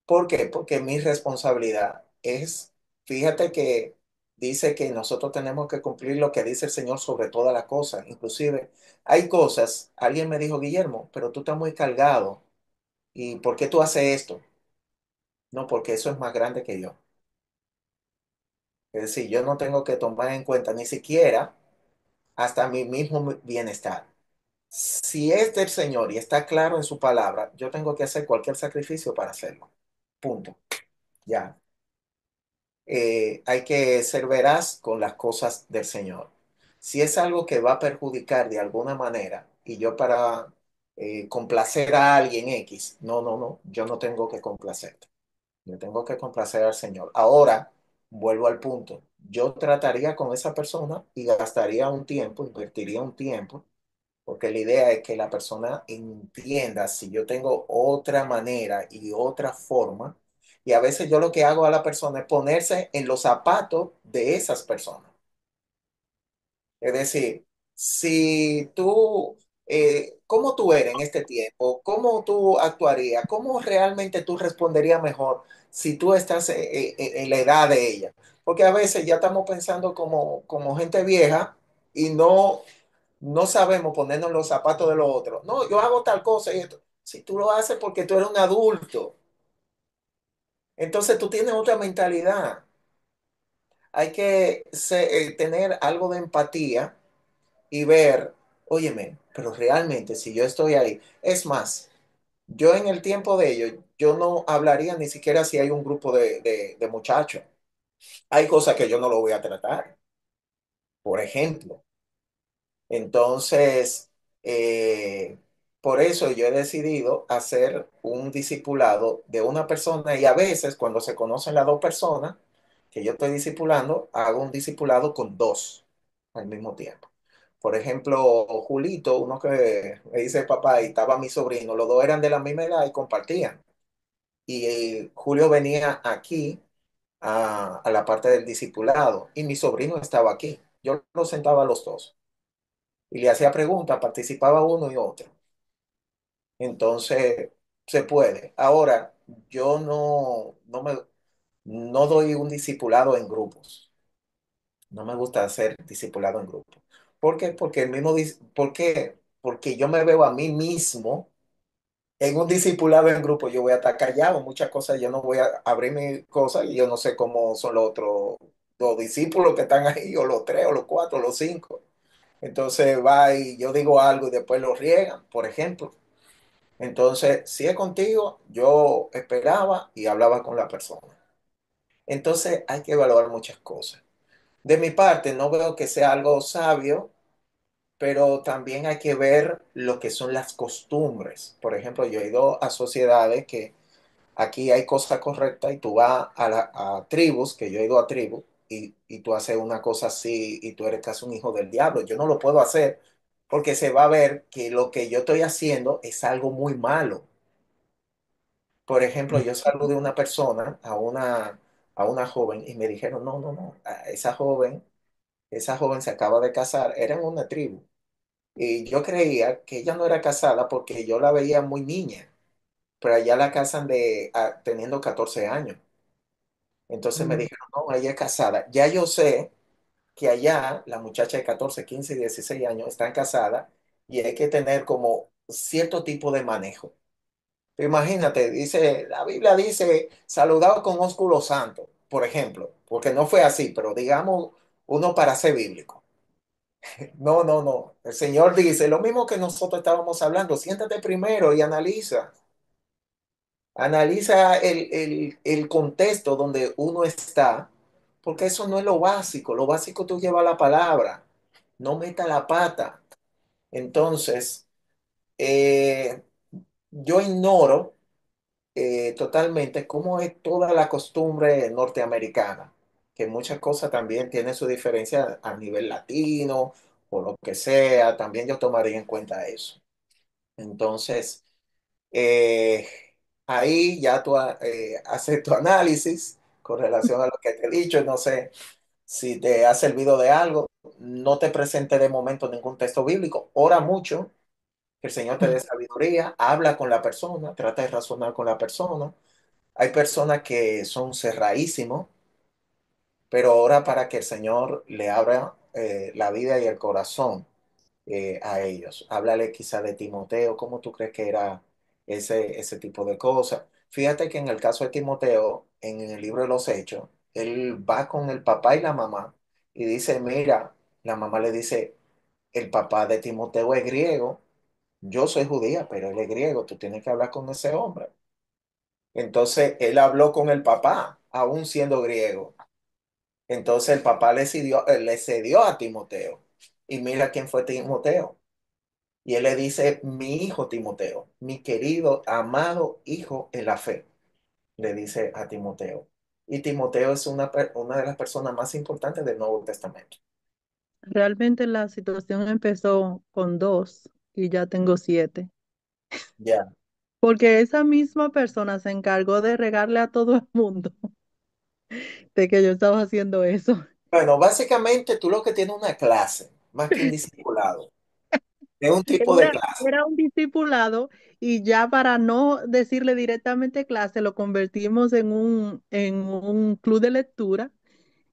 ¿Por qué? Porque mi responsabilidad es, fíjate que dice que nosotros tenemos que cumplir lo que dice el Señor sobre todas las cosas. Inclusive hay cosas, alguien me dijo, Guillermo, pero tú estás muy cargado. ¿Y por qué tú haces esto? No, porque eso es más grande que yo. Es decir, yo no tengo que tomar en cuenta ni siquiera hasta mi mismo bienestar. Si es del Señor y está claro en su palabra, yo tengo que hacer cualquier sacrificio para hacerlo. Punto. Ya. Hay que ser veraz con las cosas del Señor. Si es algo que va a perjudicar de alguna manera y yo para complacer a alguien X, no, no, no, yo no tengo que complacerte. Yo tengo que complacer al Señor. Ahora, vuelvo al punto. Yo trataría con esa persona y gastaría un tiempo, invertiría un tiempo porque la idea es que la persona entienda si yo tengo otra manera y otra forma. Y a veces yo lo que hago a la persona es ponerse en los zapatos de esas personas. Es decir, si tú, ¿cómo tú eres en este tiempo? ¿Cómo tú actuarías? ¿Cómo realmente tú responderías mejor si tú estás en la edad de ella? Porque a veces ya estamos pensando como gente vieja y no sabemos ponernos en los zapatos de los otros. No, yo hago tal cosa y esto. Si tú lo haces porque tú eres un adulto, entonces tú tienes otra mentalidad. Hay que tener algo de empatía y ver, óyeme, pero realmente si yo estoy ahí, es más, yo en el tiempo de ellos, yo no hablaría ni siquiera si hay un grupo de muchachos. Hay cosas que yo no lo voy a tratar, por ejemplo. Entonces, eh, por eso yo he decidido hacer un discipulado de una persona y a veces cuando se conocen las dos personas que yo estoy discipulando, hago un discipulado con dos al mismo tiempo. Por ejemplo, Julito, uno que me dice papá, y estaba mi sobrino, los dos eran de la misma edad y compartían. Y Julio venía aquí a la parte del discipulado y mi sobrino estaba aquí. Yo los sentaba a los dos y le hacía preguntas, participaba uno y otro. Entonces, se puede. Ahora, yo no doy un discipulado en grupos. No me gusta hacer discipulado en grupos. ¿Por qué? Porque ¿por qué? Porque yo me veo a mí mismo en un discipulado en grupo. Yo voy a estar callado, muchas cosas, yo no voy a abrir mis cosas y yo no sé cómo son los otros dos discípulos que están ahí, o los tres, o los cuatro, o los cinco. Entonces va y yo digo algo y después lo riegan, por ejemplo. Entonces, si es contigo, yo esperaba y hablaba con la persona. Entonces, hay que evaluar muchas cosas. De mi parte, no veo que sea algo sabio, pero también hay que ver lo que son las costumbres. Por ejemplo, yo he ido a sociedades que aquí hay cosas correctas y tú vas a tribus, que yo he ido a tribus, y tú haces una cosa así y tú eres casi un hijo del diablo. Yo no lo puedo hacer porque se va a ver que lo que yo estoy haciendo es algo muy malo. Por ejemplo, yo saludé a una persona, a una joven, y me dijeron, no, no, no, esa joven se acaba de casar, era en una tribu. Y yo creía que ella no era casada porque yo la veía muy niña, pero allá la casan teniendo 14 años. Entonces me Mm. dijeron, no, ella es casada. Ya yo sé que allá la muchacha de 14, 15, 16 años están casadas y hay que tener como cierto tipo de manejo. Imagínate, la Biblia dice, saludado con ósculo santo, por ejemplo, porque no fue así, pero digamos uno para ser bíblico. No, no, no. El Señor dice lo mismo que nosotros estábamos hablando. Siéntate primero y analiza. Analiza el contexto donde uno está, porque eso no es lo básico. Lo básico tú llevas la palabra. No meta la pata. Entonces, eh, yo ignoro totalmente cómo es toda la costumbre norteamericana, que muchas cosas también tienen su diferencia a nivel latino o lo que sea. También yo tomaría en cuenta eso. Entonces, eh, ahí ya tú haces tu análisis con relación a lo que te he dicho. No sé si te ha servido de algo. No te presente de momento ningún texto bíblico. Ora mucho, que el Señor te dé sabiduría. Habla con la persona, trata de razonar con la persona. Hay personas que son cerradísimos, pero ora para que el Señor le abra la vida y el corazón a ellos. Háblale quizá de Timoteo, ¿cómo tú crees que era ese tipo de cosas? Fíjate que en el caso de Timoteo, en el libro de los Hechos, él va con el papá y la mamá y dice, mira, la mamá le dice, el papá de Timoteo es griego, yo soy judía, pero él es griego, tú tienes que hablar con ese hombre. Entonces él habló con el papá, aún siendo griego. Entonces el papá le cedió a Timoteo. Y mira quién fue Timoteo. Y él le dice, mi hijo Timoteo, mi querido, amado hijo en la fe, le dice a Timoteo. Y Timoteo es una de las personas más importantes del Nuevo Testamento. Realmente la situación empezó con dos. y ya tengo 7. Ya. Porque esa misma persona se encargó de regarle a todo el mundo de que yo estaba haciendo eso. Bueno, básicamente tú lo que tienes es una clase, más que un discipulado. Es un tipo de Era, clase. era un discipulado y ya para no decirle directamente clase, lo convertimos en un club de lectura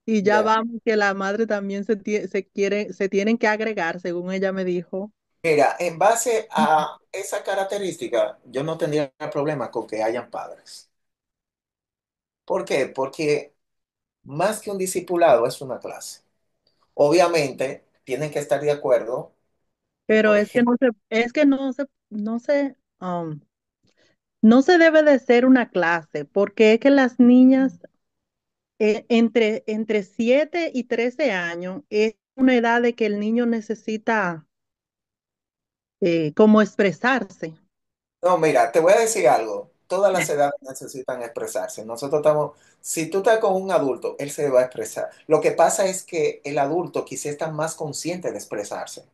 y ya Ya. vamos que la madre también se tienen que agregar, según ella me dijo. Mira, en base a esa característica, yo no tendría problema con que hayan padres. ¿Por qué? Porque más que un discipulado es una clase. Obviamente, tienen que estar de acuerdo que, Pero por es que ejemplo, no se debe de ser una clase, porque es que las niñas entre 7 y 13 años es una edad de que el niño necesita como expresarse. no, mira, te voy a decir algo. Todas las edades necesitan expresarse. Nosotros estamos, si tú estás con un adulto, él se va a expresar. Lo que pasa es que el adulto quizá está más consciente de expresarse.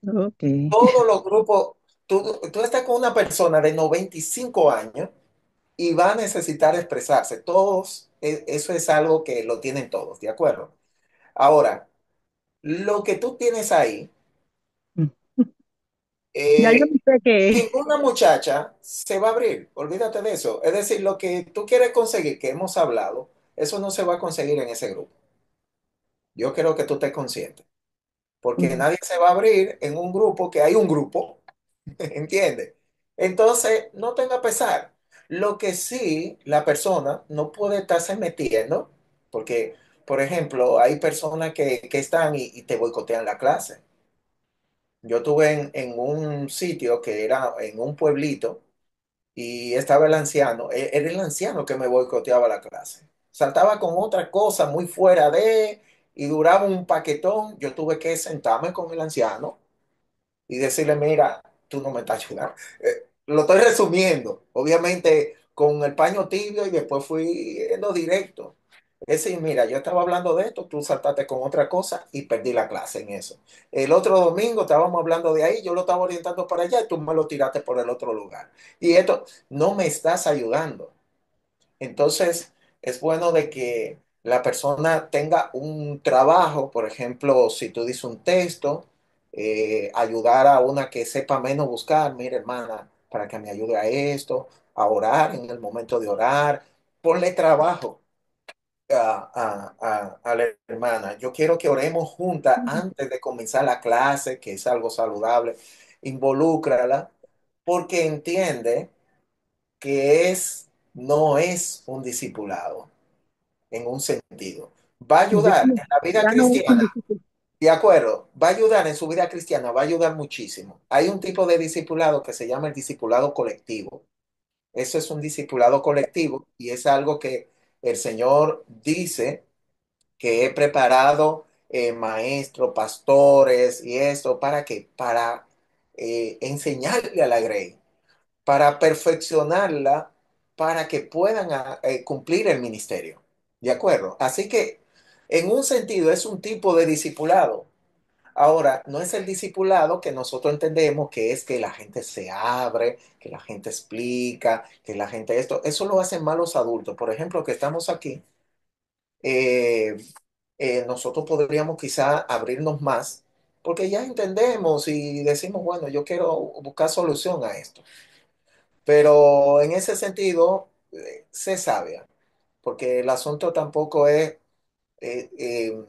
Ok. Todos los grupos, tú estás con una persona de 95 años y va a necesitar expresarse. Todos, eso es algo que lo tienen todos, ¿de acuerdo? Ahora, lo que tú tienes ahí, Ya yo no eh, sé qué es. ninguna muchacha se va a abrir, olvídate de eso. Es decir, lo que tú quieres conseguir, que hemos hablado, eso no se va a conseguir en ese grupo. Yo quiero que tú estés consciente, porque nadie se va a abrir en un grupo que hay un grupo. ¿Entiendes? Entonces, no tenga pesar. Lo que sí, la persona no puede estarse metiendo, porque, por ejemplo, hay personas que están y te boicotean la clase. Yo estuve en un sitio que era en un pueblito y estaba el anciano. Era el anciano que me boicoteaba la clase. Saltaba con otra cosa muy fuera de y duraba un paquetón. Yo tuve que sentarme con el anciano y decirle, mira, tú no me estás ayudando. Lo estoy resumiendo, obviamente con el paño tibio y después fui en lo directo. Es decir, mira, yo estaba hablando de esto, tú saltaste con otra cosa y perdí la clase en eso. El otro domingo estábamos hablando de ahí, yo lo estaba orientando para allá y tú me lo tiraste por el otro lugar. Y esto no me estás ayudando. Entonces, es bueno de que la persona tenga un trabajo, por ejemplo, si tú dices un texto, ayudar a una que sepa menos buscar, mira hermana, para que me ayude a esto, a orar en el momento de orar, ponle trabajo a la hermana. Yo quiero que oremos juntas antes de comenzar la clase, que es algo saludable, involúcrala, porque entiende que no es un discipulado en un sentido. Va a Ya, ayudar en la vida ya no es un cristiana, de acuerdo, va a ayudar en su vida cristiana, va a ayudar muchísimo. Hay un tipo de discipulado que se llama el discipulado colectivo. Eso es un discipulado colectivo y es algo que el Señor dice que he preparado maestros, pastores y esto, ¿para qué? Para enseñarle a la grey, para perfeccionarla, para que puedan cumplir el ministerio. ¿De acuerdo? Así que, en un sentido, es un tipo de discipulado. Ahora, no es el discipulado que nosotros entendemos que es que la gente se abre, que la gente explica, que la gente esto. Eso lo hacen mal los adultos. Por ejemplo, que estamos aquí, eh, nosotros podríamos quizá abrirnos más, porque ya entendemos y decimos, bueno, yo quiero buscar solución a esto. Pero en ese sentido, sé sabia, porque el asunto tampoco es eh, eh,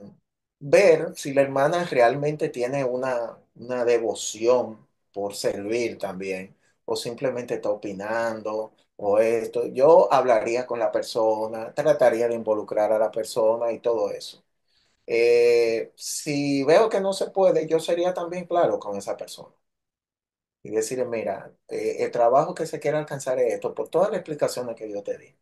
ver si la hermana realmente tiene una devoción por servir también, o simplemente está opinando, o esto. Yo hablaría con la persona, trataría de involucrar a la persona y todo eso. Si veo que no se puede, yo sería también claro con esa persona y decirle, mira, el trabajo que se quiere alcanzar es esto, por todas las explicaciones que yo te di.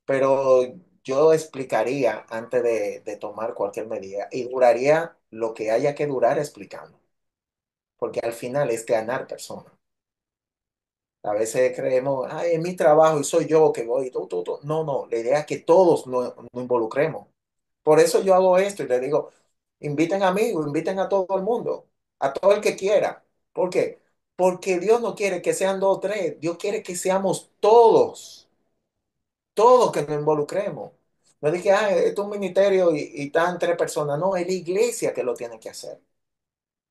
Pero yo explicaría antes de tomar cualquier medida y duraría lo que haya que durar explicando, porque al final es ganar personas. A veces creemos, ay, es mi trabajo y soy yo que voy. Tú". No, no, la idea es que todos nos involucremos. Por eso yo hago esto y le digo, inviten amigos, inviten a todo el mundo, a todo el que quiera. ¿Por qué? Porque Dios no quiere que sean dos o tres, Dios quiere que seamos todos, todos que nos involucremos. No dije, ah, esto es un ministerio y están tres personas. No, es la iglesia que lo tiene que hacer.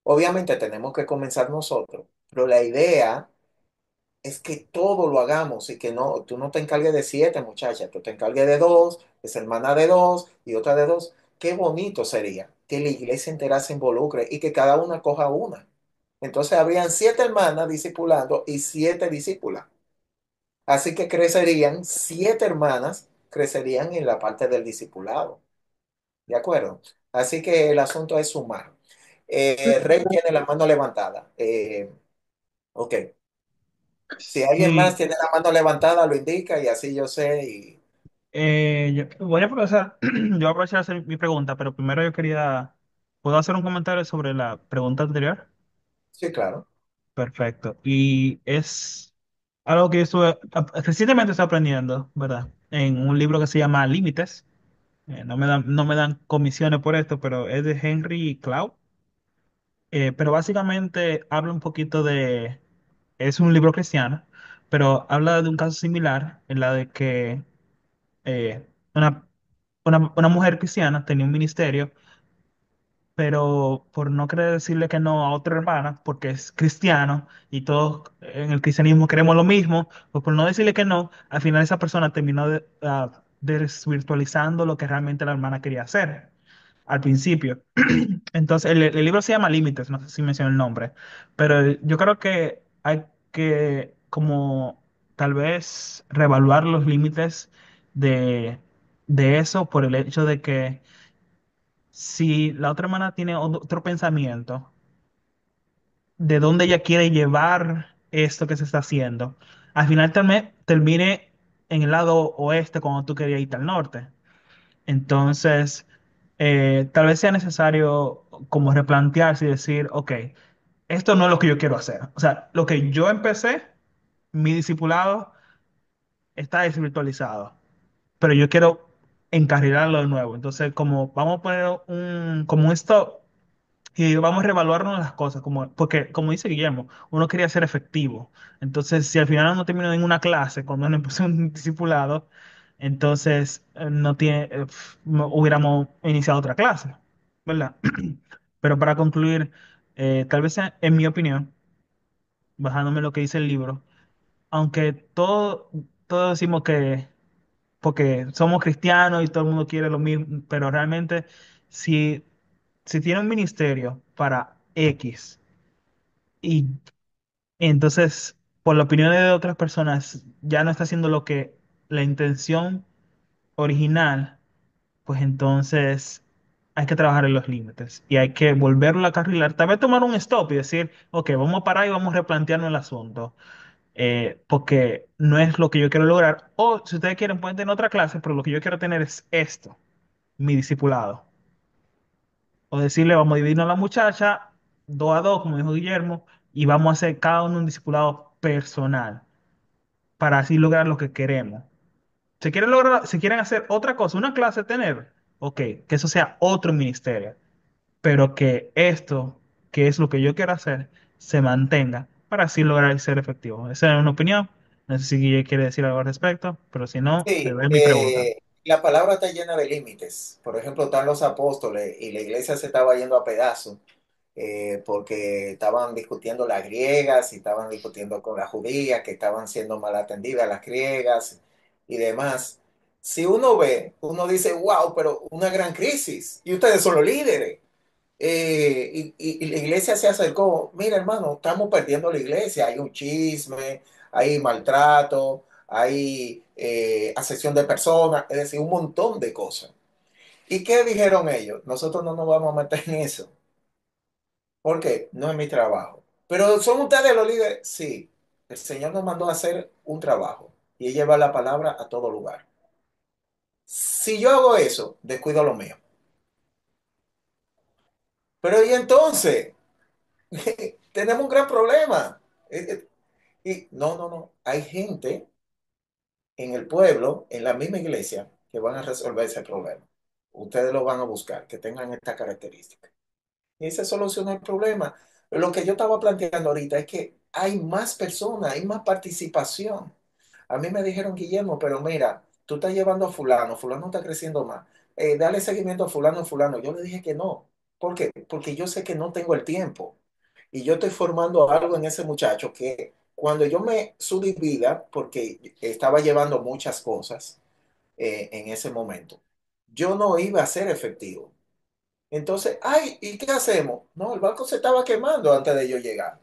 Obviamente tenemos que comenzar nosotros, pero la idea es que todo lo hagamos y que no, tú no te encargues de siete muchachas, tú te encargues de dos, esa hermana de dos y otra de dos. Qué bonito sería que la iglesia entera se involucre y que cada una coja una. Entonces habrían siete hermanas discipulando y siete discípulas. Así que crecerían siete hermanas, crecerían en la parte del discipulado. ¿De acuerdo? Así que el asunto es sumar. Rey tiene la mano levantada. Ok. Si alguien más Sí, tiene la mano levantada, lo indica y así yo sé. Y... voy a aprovechar, yo voy a aprovechar a hacer mi pregunta, pero primero yo quería, ¿puedo hacer un comentario sobre la pregunta anterior? Sí, claro. Perfecto. Y es algo que yo recientemente estoy aprendiendo, ¿verdad? En un libro que se llama Límites. No me dan comisiones por esto, pero es de Henry Cloud. Pero básicamente habla un poquito de, es un libro cristiano, pero habla de un caso similar en la de que una, una mujer cristiana tenía un ministerio, pero por no querer decirle que no a otra hermana, porque es cristiano y todos en el cristianismo queremos lo mismo, pues por no decirle que no, al final esa persona terminó desvirtualizando lo que realmente la hermana quería hacer al principio. Entonces, el libro se llama Límites, no sé si menciono el nombre, pero yo creo que hay que como tal vez reevaluar los límites de, de eso por el hecho de que si la otra hermana tiene otro pensamiento, de dónde ella quiere llevar esto que se está haciendo, al final termine en el lado oeste cuando tú querías irte al norte. Entonces, tal vez sea necesario como replantearse y decir, ok, esto no es lo que yo quiero hacer. O sea, lo que yo empecé, mi discipulado está desvirtualizado, pero yo quiero encarrilarlo de nuevo. Entonces, como vamos a poner como un stop y vamos a reevaluarnos las cosas, porque como dice Guillermo, uno quería ser efectivo. Entonces, si al final no terminó en una clase, cuando uno empezó un discipulado, entonces no tiene, no hubiéramos iniciado otra clase, ¿verdad? Pero para concluir, tal vez en mi opinión, basándome en lo que dice el libro, aunque todos decimos que, porque somos cristianos y todo el mundo quiere lo mismo, pero realmente si, si tiene un ministerio para X y entonces por la opinión de otras personas ya no está haciendo lo que la intención original, pues entonces hay que trabajar en los límites y hay que volverlo a carrilar, tal vez tomar un stop y decir, ok, vamos a parar y vamos a replantearnos el asunto porque no es lo que yo quiero lograr. O si ustedes quieren, pueden tener otra clase, pero lo que yo quiero tener es esto, mi discipulado. O decirle, vamos a dividirnos a la muchacha, dos a dos, como dijo Guillermo, y vamos a hacer cada uno un discipulado personal para así lograr lo que queremos. Si quieren hacer otra cosa, una clase tener, ok, que eso sea otro ministerio, pero que esto, que es lo que yo quiero hacer, se mantenga para así lograr ser efectivo. Esa es una opinión. No sé si Guille quiere decir algo al respecto, pero si no, te Sí, doy mi pregunta. la palabra está llena de límites. Por ejemplo, están los apóstoles y la iglesia se estaba yendo a pedazos porque estaban discutiendo las griegas y estaban discutiendo con las judías que estaban siendo mal atendidas las griegas y demás. Si uno ve, uno dice, wow, pero una gran crisis y ustedes son los líderes. Y la iglesia se acercó, mira hermano, estamos perdiendo la iglesia, hay un chisme, hay maltrato, hay asesión de personas, es decir, un montón de cosas. ¿Y qué dijeron ellos? Nosotros no nos vamos a meter en eso, porque no es mi trabajo. Pero son ustedes los líderes, sí, el Señor nos mandó a hacer un trabajo y llevar la palabra a todo lugar. Si yo hago eso, descuido lo mío. Pero y entonces, tenemos un gran problema. Y no. Hay gente en el pueblo, en la misma iglesia, que van a resolver ese problema. Ustedes lo van a buscar, que tengan esta característica. Y se soluciona el problema. Lo que yo estaba planteando ahorita es que hay más personas, hay más participación. A mí me dijeron, Guillermo, pero mira, tú estás llevando a fulano, fulano está creciendo más. Dale seguimiento a fulano, fulano. Yo le dije que no. ¿Por qué? Porque yo sé que no tengo el tiempo. Y yo estoy formando algo en ese muchacho que cuando yo me subdivida, porque estaba llevando muchas cosas en ese momento, yo no iba a ser efectivo. Entonces, ay, ¿y qué hacemos? No, el barco se estaba quemando antes de yo llegar.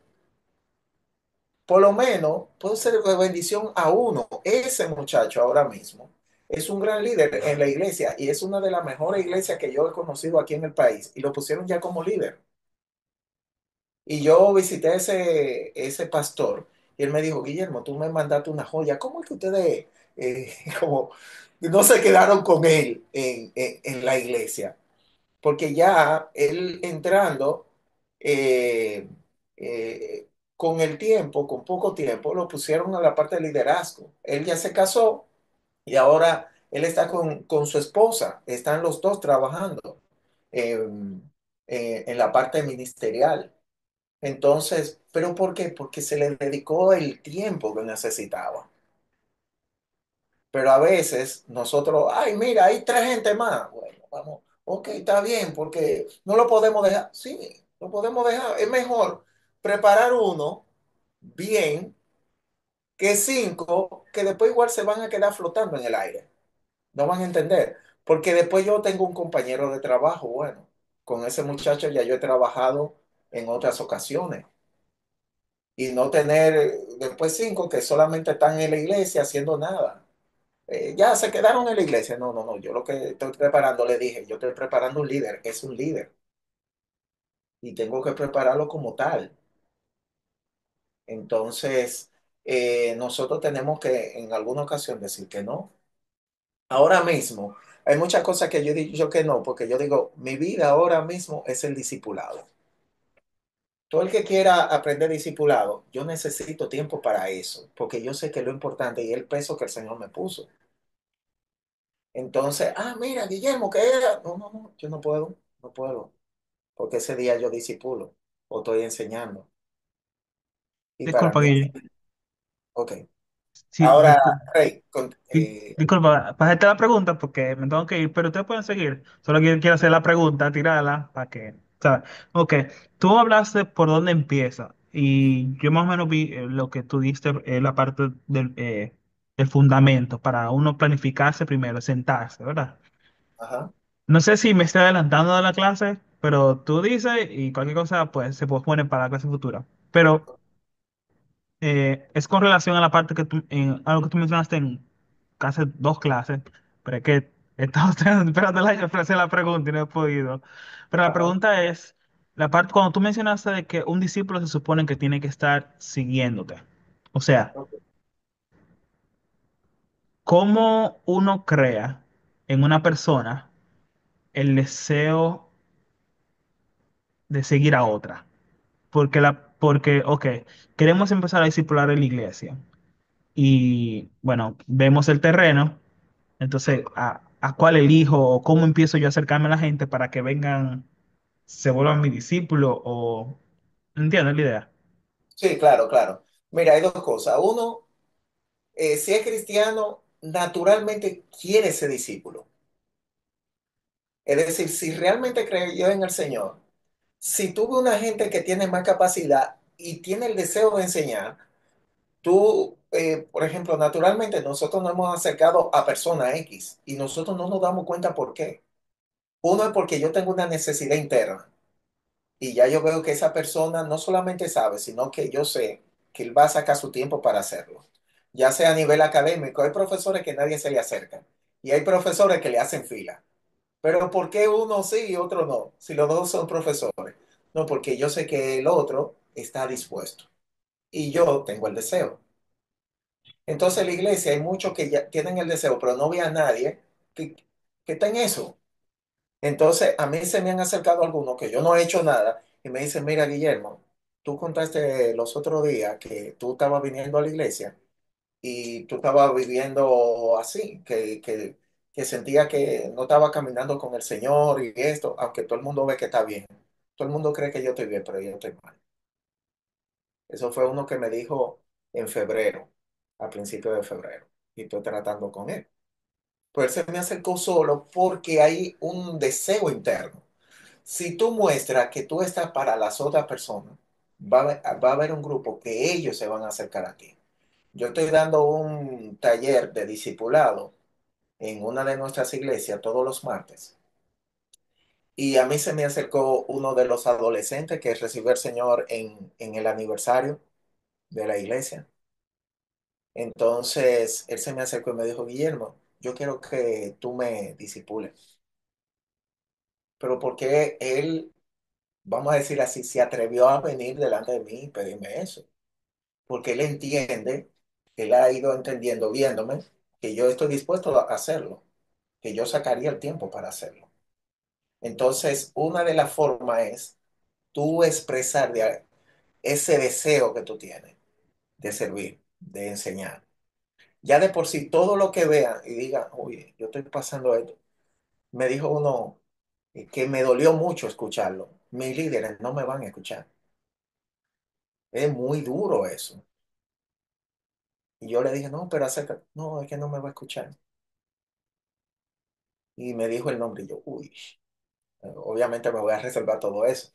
Por lo menos puedo ser de bendición a uno. Ese muchacho ahora mismo es un gran líder en la iglesia y es una de las mejores iglesias que yo he conocido aquí en el país y lo pusieron ya como líder. Y yo visité ese pastor y él me dijo, Guillermo, tú me mandaste una joya. ¿Cómo es que ustedes como no se quedaron con él en la iglesia? Porque ya él entrando eh, eh, con el tiempo, con poco tiempo, lo pusieron a la parte de liderazgo. Él ya se casó y ahora él está con su esposa, están los dos trabajando eh, en la parte ministerial. Entonces, ¿pero por qué? Porque se le dedicó el tiempo que necesitaba. Pero a veces nosotros, ay, mira, hay tres gente más. Bueno, vamos, ok, está bien, porque no lo podemos dejar. Sí, lo podemos dejar. Es mejor preparar uno bien que cinco que después igual se van a quedar flotando en el aire. No van a entender. Porque después yo tengo un compañero de trabajo, bueno, con ese muchacho ya yo he trabajado en otras ocasiones. Y no tener después cinco que solamente están en la iglesia haciendo nada. Ya se quedaron en la iglesia. No, no, no. Yo lo que estoy preparando, le dije, yo estoy preparando un líder, es un líder y tengo que prepararlo como tal. Entonces, nosotros tenemos que en alguna ocasión decir que no. Ahora mismo, hay muchas cosas que yo he dicho que no, porque yo digo, mi vida ahora mismo es el discipulado. Todo el que quiera aprender discipulado, yo necesito tiempo para eso, porque yo sé que lo importante y el peso que el Señor me puso. Entonces, mira, Guillermo, ¿qué era? No, no, no, yo no puedo, no puedo, porque ese día yo disipulo o estoy enseñando. Y para Disculpa, mí, Guille. ok. Sí, Ahora, Rey, disculpa, para hacerte la pregunta, porque me tengo que ir, pero ustedes pueden seguir. Solo que quiero hacer la pregunta, tirarla, para que, ¿sabes? Ok, tú hablaste por dónde empieza, y yo más o menos vi lo que tú diste, la parte del fundamento, para uno planificarse primero, sentarse, ¿verdad? ajá, No sé si me estoy adelantando de la clase, pero tú dices, y cualquier cosa, pues se poner para la clase futura. Pero es con relación a la parte que tú, a lo que tú mencionaste en casi dos clases, pero es que he estado esperando hacer la pregunta y no he podido. Pero la ajá. pregunta es, la parte cuando tú mencionaste de que un discípulo se supone que tiene que estar siguiéndote. O sea, Ok. ¿cómo uno crea en una persona el deseo de seguir a otra? Porque, ok, queremos empezar a discipular en la iglesia. Y bueno, vemos el terreno. Entonces, ¿a cuál elijo o cómo empiezo yo a acercarme a la gente para que vengan, se vuelvan mi discípulo o... ¿Entiendes la idea? Sí, claro, claro. Mira, hay dos cosas. Uno, si es cristiano, naturalmente quiere ser discípulo. Es decir, si realmente creyó en el Señor, si tuvo una gente que tiene más capacidad y tiene el deseo de enseñar, tú, por ejemplo, naturalmente nosotros nos hemos acercado a persona X y nosotros no nos damos cuenta por qué. Uno es porque yo tengo una necesidad interna y ya yo veo que esa persona no solamente sabe, sino que yo sé que él va a sacar su tiempo para hacerlo. Ya sea a nivel académico, hay profesores que nadie se le acerca y hay profesores que le hacen fila. Pero ¿por qué uno sí y otro no? Si los dos son profesores. No, porque yo sé que el otro está dispuesto y yo tengo el deseo. Entonces en la iglesia hay muchos que ya tienen el deseo, pero no ve a nadie que, que está en eso. Entonces a mí se me han acercado algunos que yo no he hecho nada y me dicen, mira, Guillermo, tú contaste los otros días que tú estabas viniendo a la iglesia y tú estabas viviendo así, que sentía que no estaba caminando con el Señor y esto, aunque todo el mundo ve que está bien. Todo el mundo cree que yo estoy bien, pero yo estoy mal. Eso fue uno que me dijo en febrero, a principios de febrero, y estoy tratando con él. Pues él se me acercó solo porque hay un deseo interno. Si tú muestras que tú estás para las otras personas, va a haber un grupo que ellos se van a acercar a ti. Yo estoy dando un taller de discipulado en una de nuestras iglesias todos los martes. Y a mí se me acercó uno de los adolescentes que recibió el Señor en el aniversario de la iglesia. Entonces, él se me acercó y me dijo, Guillermo, yo quiero que tú me disipules. Pero porque él, vamos a decir así, se atrevió a venir delante de mí y pedirme eso? Porque él entiende, él ha ido entendiendo, viéndome, que yo estoy dispuesto a hacerlo, que yo sacaría el tiempo para hacerlo. Entonces, una de las formas es tú expresar ese deseo que tú tienes de servir, de enseñar. Ya de por sí, todo lo que vean y digan, oye, yo estoy pasando esto. Me dijo uno que me dolió mucho escucharlo. Mis líderes no me van a escuchar. Es muy duro eso. Y yo le dije, no, pero acerca, no, es que no me va a escuchar. Y me dijo el nombre y yo, uy, obviamente me voy a reservar todo eso.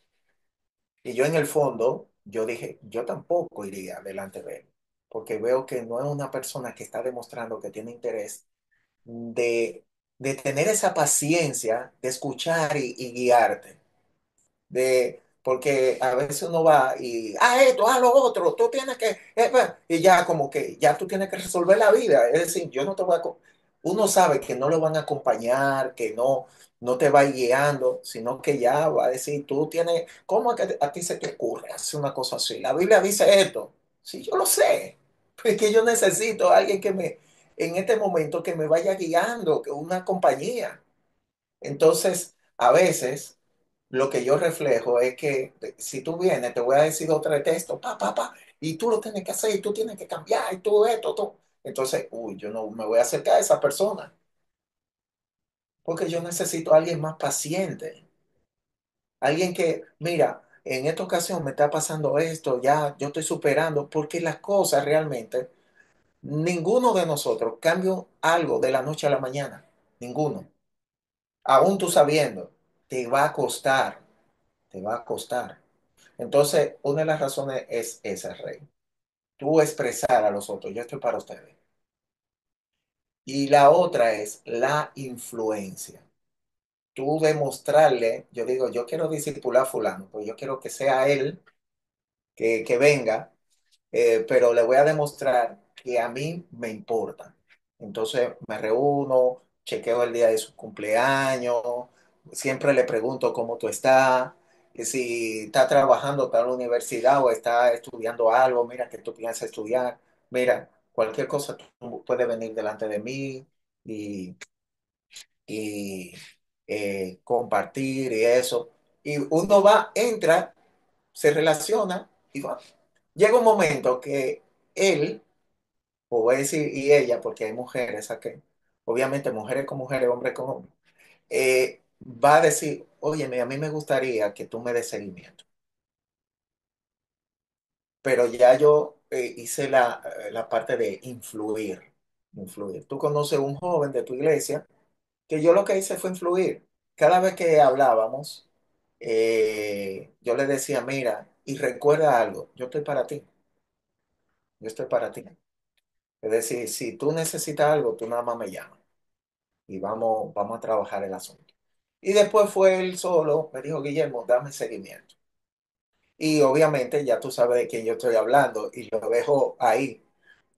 Y yo en el fondo, yo dije, yo tampoco iría delante de él, porque veo que no es una persona que está demostrando que tiene interés de tener esa paciencia de escuchar y guiarte. Porque a veces uno va y, esto, lo otro, tú tienes que, y ya como que, ya tú tienes que resolver la vida. Es decir, yo no te voy a, uno sabe que no lo van a acompañar, que no te va a ir guiando, sino que ya va a decir, tú tienes, ¿cómo es que a ti se te ocurre hacer una cosa así? La Biblia dice esto. Sí, yo lo sé. Es que yo necesito a alguien en este momento que me vaya guiando, que una compañía. Entonces, a veces lo que yo reflejo es que si tú vienes, te voy a decir otra de texto, y tú lo tienes que hacer, y tú tienes que cambiar, y tú esto, tú. Entonces, uy, yo no me voy a acercar a esa persona, porque yo necesito a alguien más paciente, alguien que, mira, en esta ocasión me está pasando esto, ya yo estoy superando, porque las cosas realmente, ninguno de nosotros cambia algo de la noche a la mañana, ninguno. Aún tú sabiendo, te va a costar, te va a costar. Entonces, una de las razones es esa, Rey. Tú expresar a los otros, yo estoy para ustedes. Y la otra es la influencia. Tú demostrarle, yo digo, yo quiero discipular a fulano, pues yo quiero que sea él que venga, pero le voy a demostrar que a mí me importa. Entonces me reúno, chequeo el día de su cumpleaños, siempre le pregunto cómo tú estás, y si está trabajando, está en la universidad o está estudiando algo, mira que tú piensas estudiar, mira, cualquier cosa tú puedes venir delante de mí y, y compartir y eso. Y uno va, entra, se relaciona y va. Llega un momento que él, o voy a decir y ella, porque hay mujeres aquí, obviamente mujeres con mujeres, hombres con hombres, va a decir, óyeme, a mí me gustaría que tú me des seguimiento, pero ya yo hice la parte de influir, influir. Tú conoces un joven de tu iglesia que yo lo que hice fue influir. Cada vez que hablábamos, yo le decía, mira, y recuerda algo, yo estoy para ti, yo estoy para ti. Es decir, si tú necesitas algo, tú nada más me llamas y vamos a trabajar el asunto. Y después fue él solo, me dijo, Guillermo, dame seguimiento. Y obviamente ya tú sabes de quién yo estoy hablando y lo dejo ahí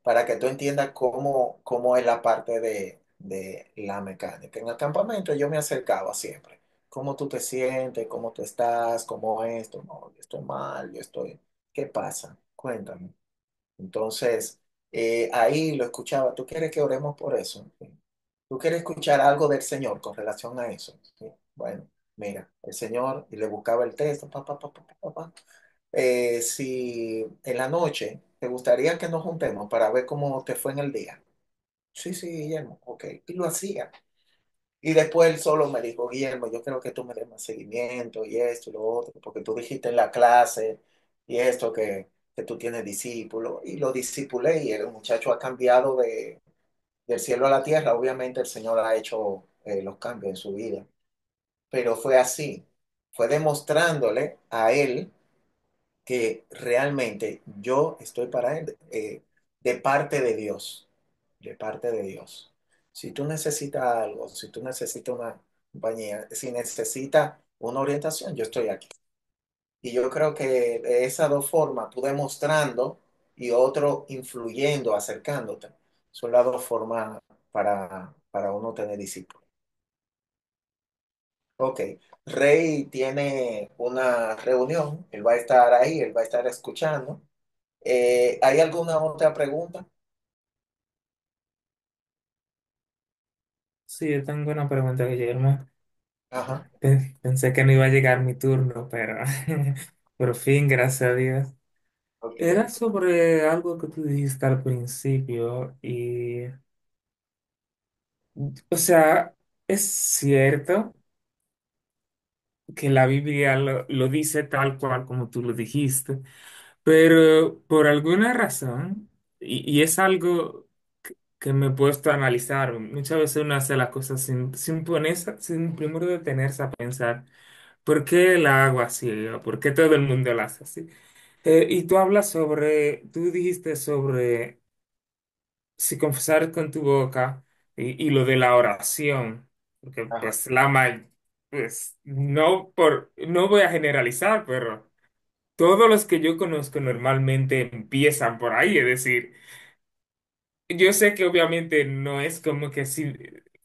para que tú entiendas cómo es la parte de la mecánica. En el campamento yo me acercaba siempre. ¿Cómo tú te sientes? ¿Cómo tú estás? ¿Cómo esto? No, yo estoy mal, yo estoy... ¿Qué pasa? Cuéntame. Entonces, ahí lo escuchaba. ¿Tú quieres que oremos por eso? Sí. ¿Tú quieres escuchar algo del Señor con relación a eso? Sí. Bueno, mira, el Señor, y le buscaba el texto, si en la noche te gustaría que nos juntemos para ver cómo te fue en el día. Sí, sí, Guillermo, ok. Y lo hacía. Y después él solo me dijo, Guillermo, yo creo que tú me des más seguimiento y esto y lo otro, porque tú dijiste en la clase y esto que que tú tienes discípulos, y lo discipulé y el muchacho ha cambiado del cielo a la tierra. Obviamente el Señor ha hecho los cambios en su vida, pero fue así, fue demostrándole a él que realmente yo estoy para él, de parte de Dios, de parte de Dios. Si tú necesitas algo, si tú necesitas una compañía, si necesitas una orientación, yo estoy aquí. Y yo creo que de esas dos formas, tú demostrando y otro influyendo, acercándote, son las dos formas para uno tener discípulos. Ok, Rey tiene una reunión, él va a estar ahí, él va a estar escuchando. ¿Hay alguna otra pregunta? Sí, yo tengo una pregunta, Guillermo. Ajá, Pensé que no iba a llegar mi turno, pero por fin, gracias a Dios. ok. Era sobre algo que tú dijiste al principio y, o sea, es cierto que la Biblia lo dice tal cual como tú lo dijiste, pero por alguna razón, y es algo que me he puesto a analizar, muchas veces uno hace las cosas sin ponerse, sin primero detenerse a pensar, ¿por qué la hago así? ¿O por qué todo el mundo la hace así? Y tú hablas sobre, tú dijiste sobre si confesar con tu boca y lo de la oración, porque Ajá. pues pues no voy a generalizar, pero todos los que yo conozco normalmente empiezan por ahí, es decir, yo sé que obviamente no es como que si,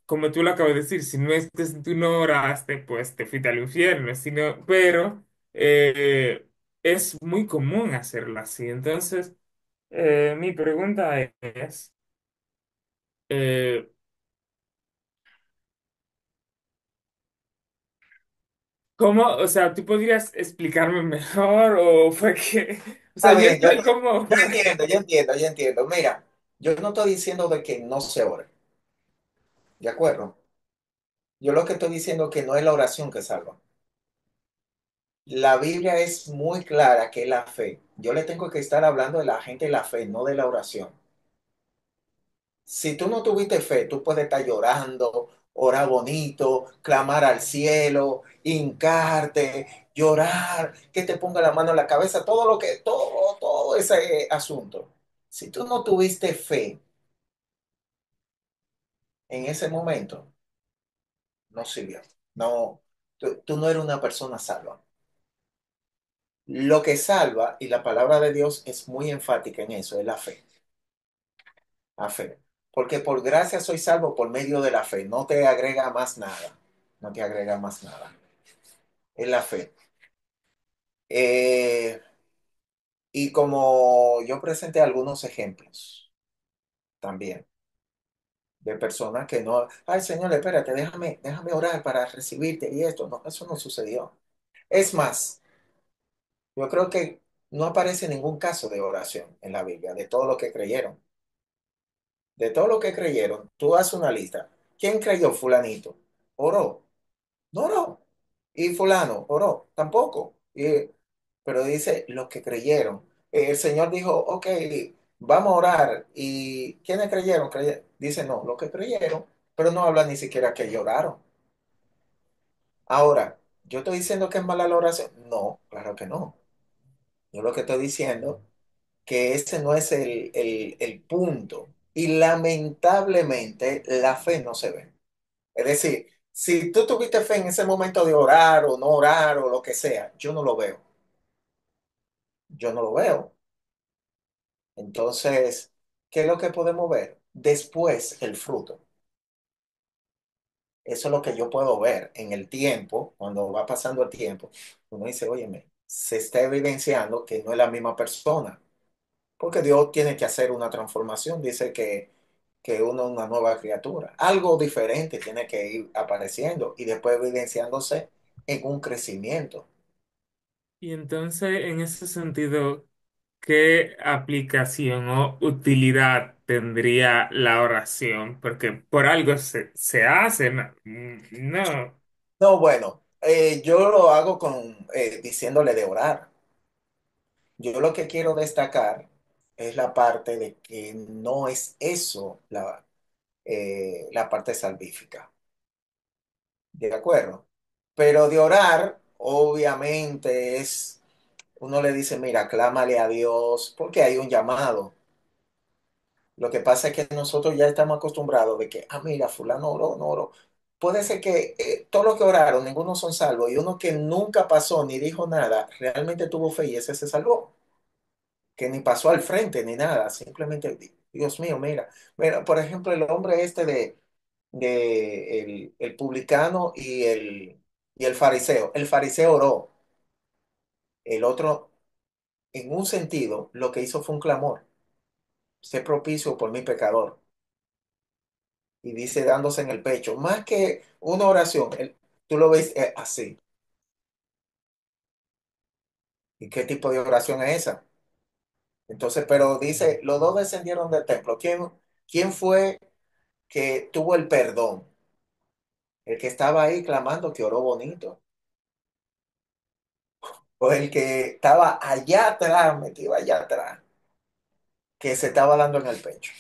como tú lo acabas de decir, si no es que tú no oraste, pues te fuiste al infierno, sino, pero es muy común hacerlo así. Entonces, mi pregunta es, eh, ¿cómo? O sea, ¿tú podrías explicarme mejor o fue que, o sea, Está yo bien, estoy como, yo entiendo, yo entiendo, yo entiendo. Mira, yo no estoy diciendo de que no se ore, ¿de acuerdo? Yo lo que estoy diciendo es que no es la oración que salva. La Biblia es muy clara que es la fe. Yo le tengo que estar hablando de la gente de la fe, no de la oración. Si tú no tuviste fe, tú puedes estar llorando, orar bonito, clamar al cielo, hincarte, llorar, que te ponga la mano en la cabeza, todo ese asunto. Si tú no tuviste fe en ese momento, no sirvió. No, tú no eres una persona salva. Lo que salva, y la palabra de Dios es muy enfática en eso, es la fe. La fe. Porque por gracia soy salvo por medio de la fe. No te agrega más nada. No te agrega más nada. Es la fe. Eh, y como yo presenté algunos ejemplos también de personas que no, ay Señor, espérate, déjame orar para recibirte y esto. No, eso no sucedió. Es más, yo creo que no aparece ningún caso de oración en la Biblia, de todo lo que creyeron. De todo lo que creyeron, tú haces una lista. ¿Quién creyó fulanito? Oró. No oró. Y fulano oró. Tampoco. Pero dice los que creyeron. El Señor dijo, ok, vamos a orar. ¿Y quiénes creyeron? Dice, no, los que creyeron, pero no habla ni siquiera que lloraron. Ahora, ¿yo estoy diciendo que es mala la oración? No, claro que no. Yo lo que estoy diciendo que ese no es el punto. Y lamentablemente la fe no se ve. Es decir, si tú tuviste fe en ese momento de orar o no orar o lo que sea, yo no lo veo. Yo no lo veo. Entonces, ¿qué es lo que podemos ver? Después, el fruto. Eso es lo que yo puedo ver en el tiempo, cuando va pasando el tiempo. Uno dice, óyeme, se está evidenciando que no es la misma persona. Porque Dios tiene que hacer una transformación. Dice que uno es una nueva criatura. Algo diferente tiene que ir apareciendo y después evidenciándose en un crecimiento. y entonces en ese sentido, ¿qué aplicación o utilidad tendría la oración? Porque por algo se hace, ¿no? No. No, bueno, yo lo hago con diciéndole de orar. Yo lo que quiero destacar es la parte de que no es eso la parte salvífica, ¿de acuerdo? Pero de orar, obviamente es, uno le dice, mira, clámale a Dios, porque hay un llamado. Lo que pasa es que nosotros ya estamos acostumbrados de que, mira, fulano oró, no oró. Puede ser que todos los que oraron, ninguno son salvos, y uno que nunca pasó ni dijo nada, realmente tuvo fe y ese se salvó, que ni pasó al frente ni nada, simplemente, Dios mío, mira, mira, por ejemplo, el hombre este de el publicano y el fariseo oró, el otro, en un sentido, lo que hizo fue un clamor, sé propicio por mi pecador. Y dice dándose en el pecho, más que una oración, tú lo ves así. ¿Y qué tipo de oración es esa? Entonces, pero dice, los dos descendieron del templo. ¿Quién fue que tuvo el perdón? El que estaba ahí clamando que oró bonito. O el que estaba allá atrás, metido allá atrás, que se estaba dando en el pecho.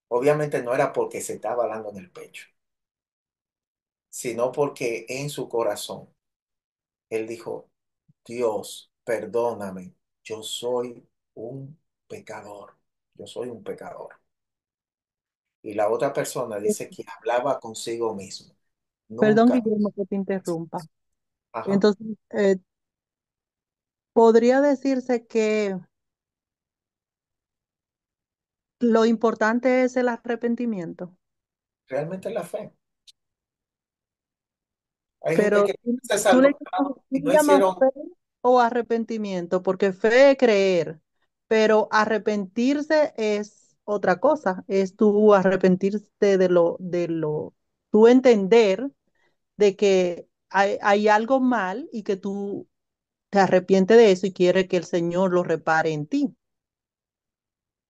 Obviamente no era porque se estaba dando en el pecho, sino porque en su corazón él dijo, Dios, perdóname, yo soy un pecador, yo soy un pecador. Y la otra persona dice que hablaba consigo mismo, Perdón, nunca. Guillermo, que te interrumpa. Ajá, Entonces, podría decirse que lo importante es el arrepentimiento, realmente la fe. Hay gente pero que se tú le, salvó tú y le no llamas hicieron. fe o arrepentimiento, porque fe es creer, pero arrepentirse es otra cosa, es tú arrepentirte tú entender de que hay algo mal y que tú te arrepientes de eso y quieres que el Señor lo repare en ti.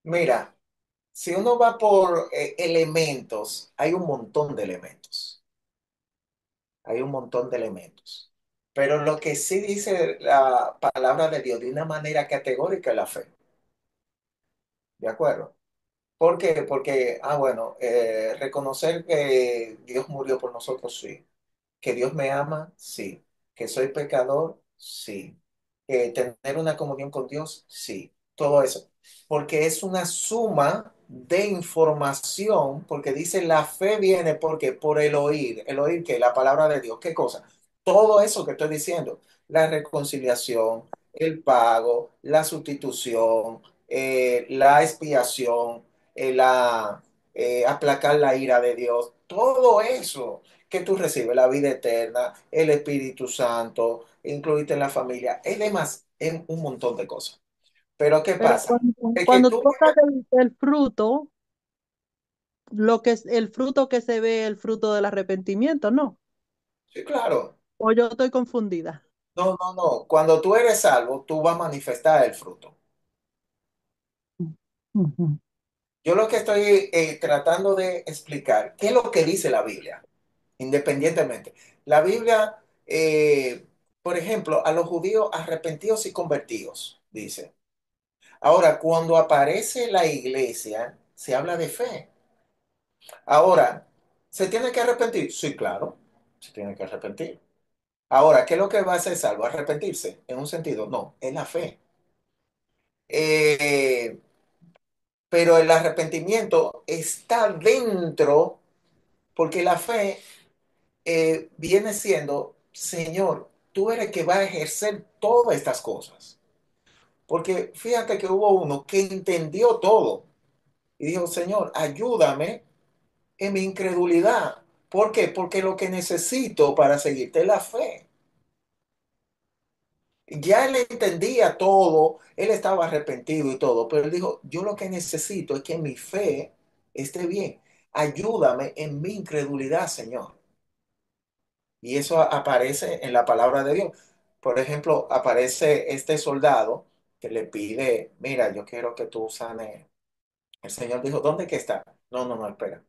Mira, si uno va por elementos, hay un montón de elementos, hay un montón de elementos. Pero lo que sí dice la palabra de Dios de una manera categórica es la fe, ¿de acuerdo? ¿Por qué? Porque, bueno, reconocer que Dios murió por nosotros, sí. Que Dios me ama, sí. Que soy pecador, sí. Que tener una comunión con Dios, sí. Todo eso. Porque es una suma de información, porque dice la fe viene porque por el oír que la palabra de Dios, ¿qué cosa? Todo eso que estoy diciendo, la reconciliación, el pago, la sustitución, la expiación, aplacar la ira de Dios, todo eso que tú recibes, la vida eterna, el Espíritu Santo, incluirte en la familia, es demás, es un montón de cosas. Pero ¿qué Pero pasa? Es que cuando tú, tú hablas del fruto, lo que es el fruto que se ve, el fruto del arrepentimiento, ¿no? sí, claro, O yo estoy confundida. no, no, no, cuando tú eres salvo, tú vas a manifestar el fruto. Ujú. Yo lo que estoy tratando de explicar, ¿qué es lo que dice la Biblia? Independientemente. La Biblia, por ejemplo, a los judíos arrepentidos y convertidos, dice. Ahora, cuando aparece la iglesia, se habla de fe. Ahora, ¿se tiene que arrepentir? Sí, claro, se tiene que arrepentir. Ahora, ¿qué es lo que va a hacer salvo? ¿Arrepentirse? En un sentido, no, es la fe. Eh, pero el arrepentimiento está dentro, porque la fe viene siendo, Señor, tú eres el que va a ejercer todas estas cosas. Porque fíjate que hubo uno que entendió todo y dijo, Señor, ayúdame en mi incredulidad. ¿Por qué? Porque lo que necesito para seguirte es la fe. Ya él entendía todo, él estaba arrepentido y todo, pero él dijo, yo lo que necesito es que mi fe esté bien. Ayúdame en mi incredulidad, Señor. Y eso aparece en la palabra de Dios. Por ejemplo, aparece este soldado que le pide, mira, yo quiero que tú sanes. El Señor dijo, ¿dónde que está? No, no, no, espera.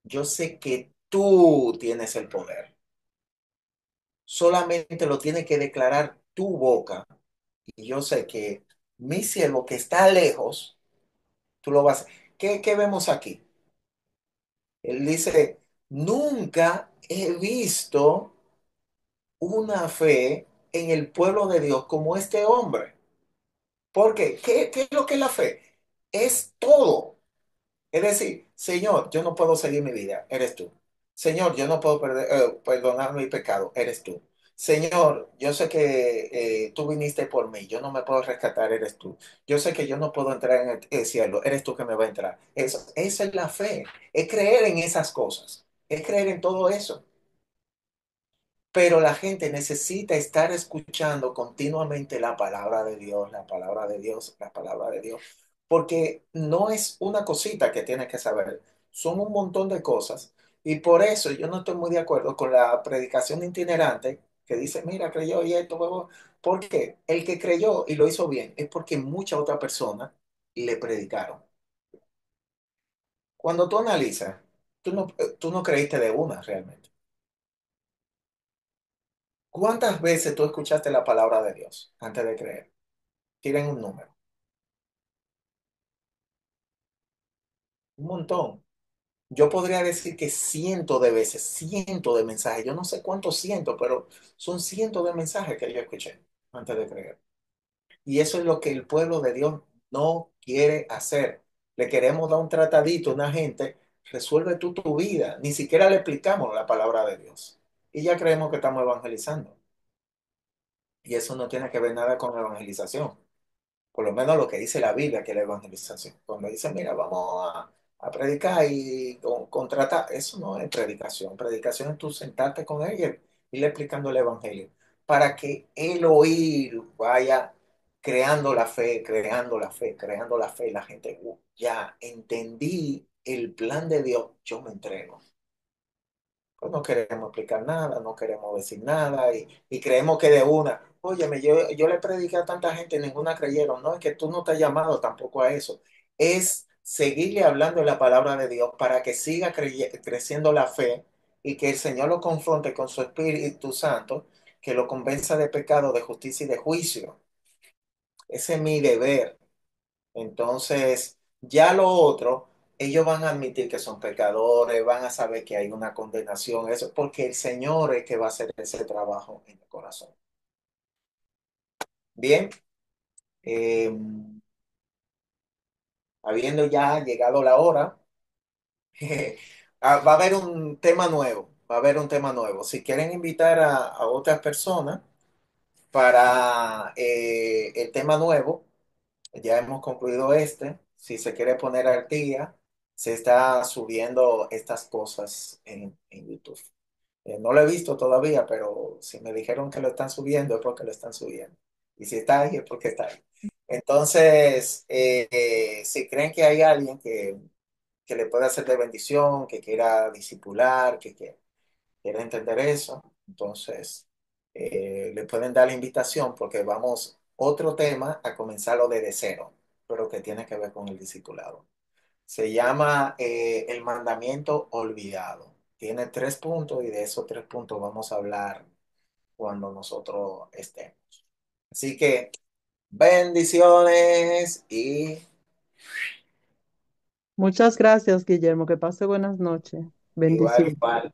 Yo sé que tú tienes el poder. Solamente lo tiene que declarar tu boca, y yo sé que mi siervo que está lejos, tú lo vas a... ¿Qué vemos aquí? Él dice, nunca he visto una fe en el pueblo de Dios como este hombre. ¿Por qué? ¿Qué es lo que es la fe? Es todo. Es decir, Señor, yo no puedo seguir mi vida, eres tú. Señor, yo no puedo perdonar mi pecado, eres tú. Señor, yo sé que tú viniste por mí, yo no me puedo rescatar, eres tú. Yo sé que yo no puedo entrar en el cielo, eres tú que me va a entrar. Esa es la fe, es creer en esas cosas, es creer en todo eso. Pero la gente necesita estar escuchando continuamente la palabra de Dios, la palabra de Dios, la palabra de Dios, porque no es una cosita que tienes que saber, son un montón de cosas. Y por eso yo no estoy muy de acuerdo con la predicación itinerante que dice, mira, creyó y esto, huevo. Porque el que creyó y lo hizo bien es porque muchas otras personas le predicaron. Cuando tú analizas, tú no creíste de una realmente. ¿Cuántas veces tú escuchaste la palabra de Dios antes de creer? Tienen un número. Un montón. Yo podría decir que cientos de veces, cientos de mensajes. Yo no sé cuántos cientos, pero son cientos de mensajes que yo escuché antes de creer. Y eso es lo que el pueblo de Dios no quiere hacer. Le queremos dar un tratadito a una gente, resuelve tú tu vida. Ni siquiera le explicamos la palabra de Dios. Y ya creemos que estamos evangelizando. Y eso no tiene que ver nada con la evangelización. Por lo menos lo que dice la Biblia, que es la evangelización. Cuando dice, mira, vamos a predicar y contratar, eso no es predicación. Predicación es tú sentarte con él y irle explicando el evangelio, para que el oír vaya creando la fe, creando la fe, creando la fe. Y la gente, ya entendí el plan de Dios, yo me entrego. Pues no queremos explicar nada, no queremos decir nada y creemos que de una, óyeme, yo le prediqué a tanta gente y ninguna creyeron. No, es que tú no te has llamado tampoco a eso. Es seguirle hablando de la palabra de Dios para que siga creciendo la fe y que el Señor lo confronte con su Espíritu Santo, que lo convenza de pecado, de justicia y de juicio. Ese es mi deber. Entonces, ya lo otro, ellos van a admitir que son pecadores, van a saber que hay una condenación, eso, porque el Señor es que va a hacer ese trabajo en el corazón. Bien, eh, habiendo ya llegado la hora, va a haber un tema nuevo, va a haber un tema nuevo. Si quieren invitar a otras personas para el tema nuevo, ya hemos concluido este. Si se quiere poner al día, se está subiendo estas cosas en YouTube. No lo he visto todavía, pero si me dijeron que lo están subiendo es porque lo están subiendo. Y si está ahí es porque está ahí. Entonces, si creen que hay alguien que le pueda hacer de bendición, que quiera discipular, que quiera entender eso, entonces le pueden dar la invitación porque vamos otro tema a comenzarlo desde cero, pero que tiene que ver con el discipulado. Se llama el mandamiento olvidado. Tiene 3 puntos y de esos 3 puntos vamos a hablar cuando nosotros estemos. Así que bendiciones y Muchas gracias, Guillermo. Que pase buenas noches. igual, Bendiciones. igual.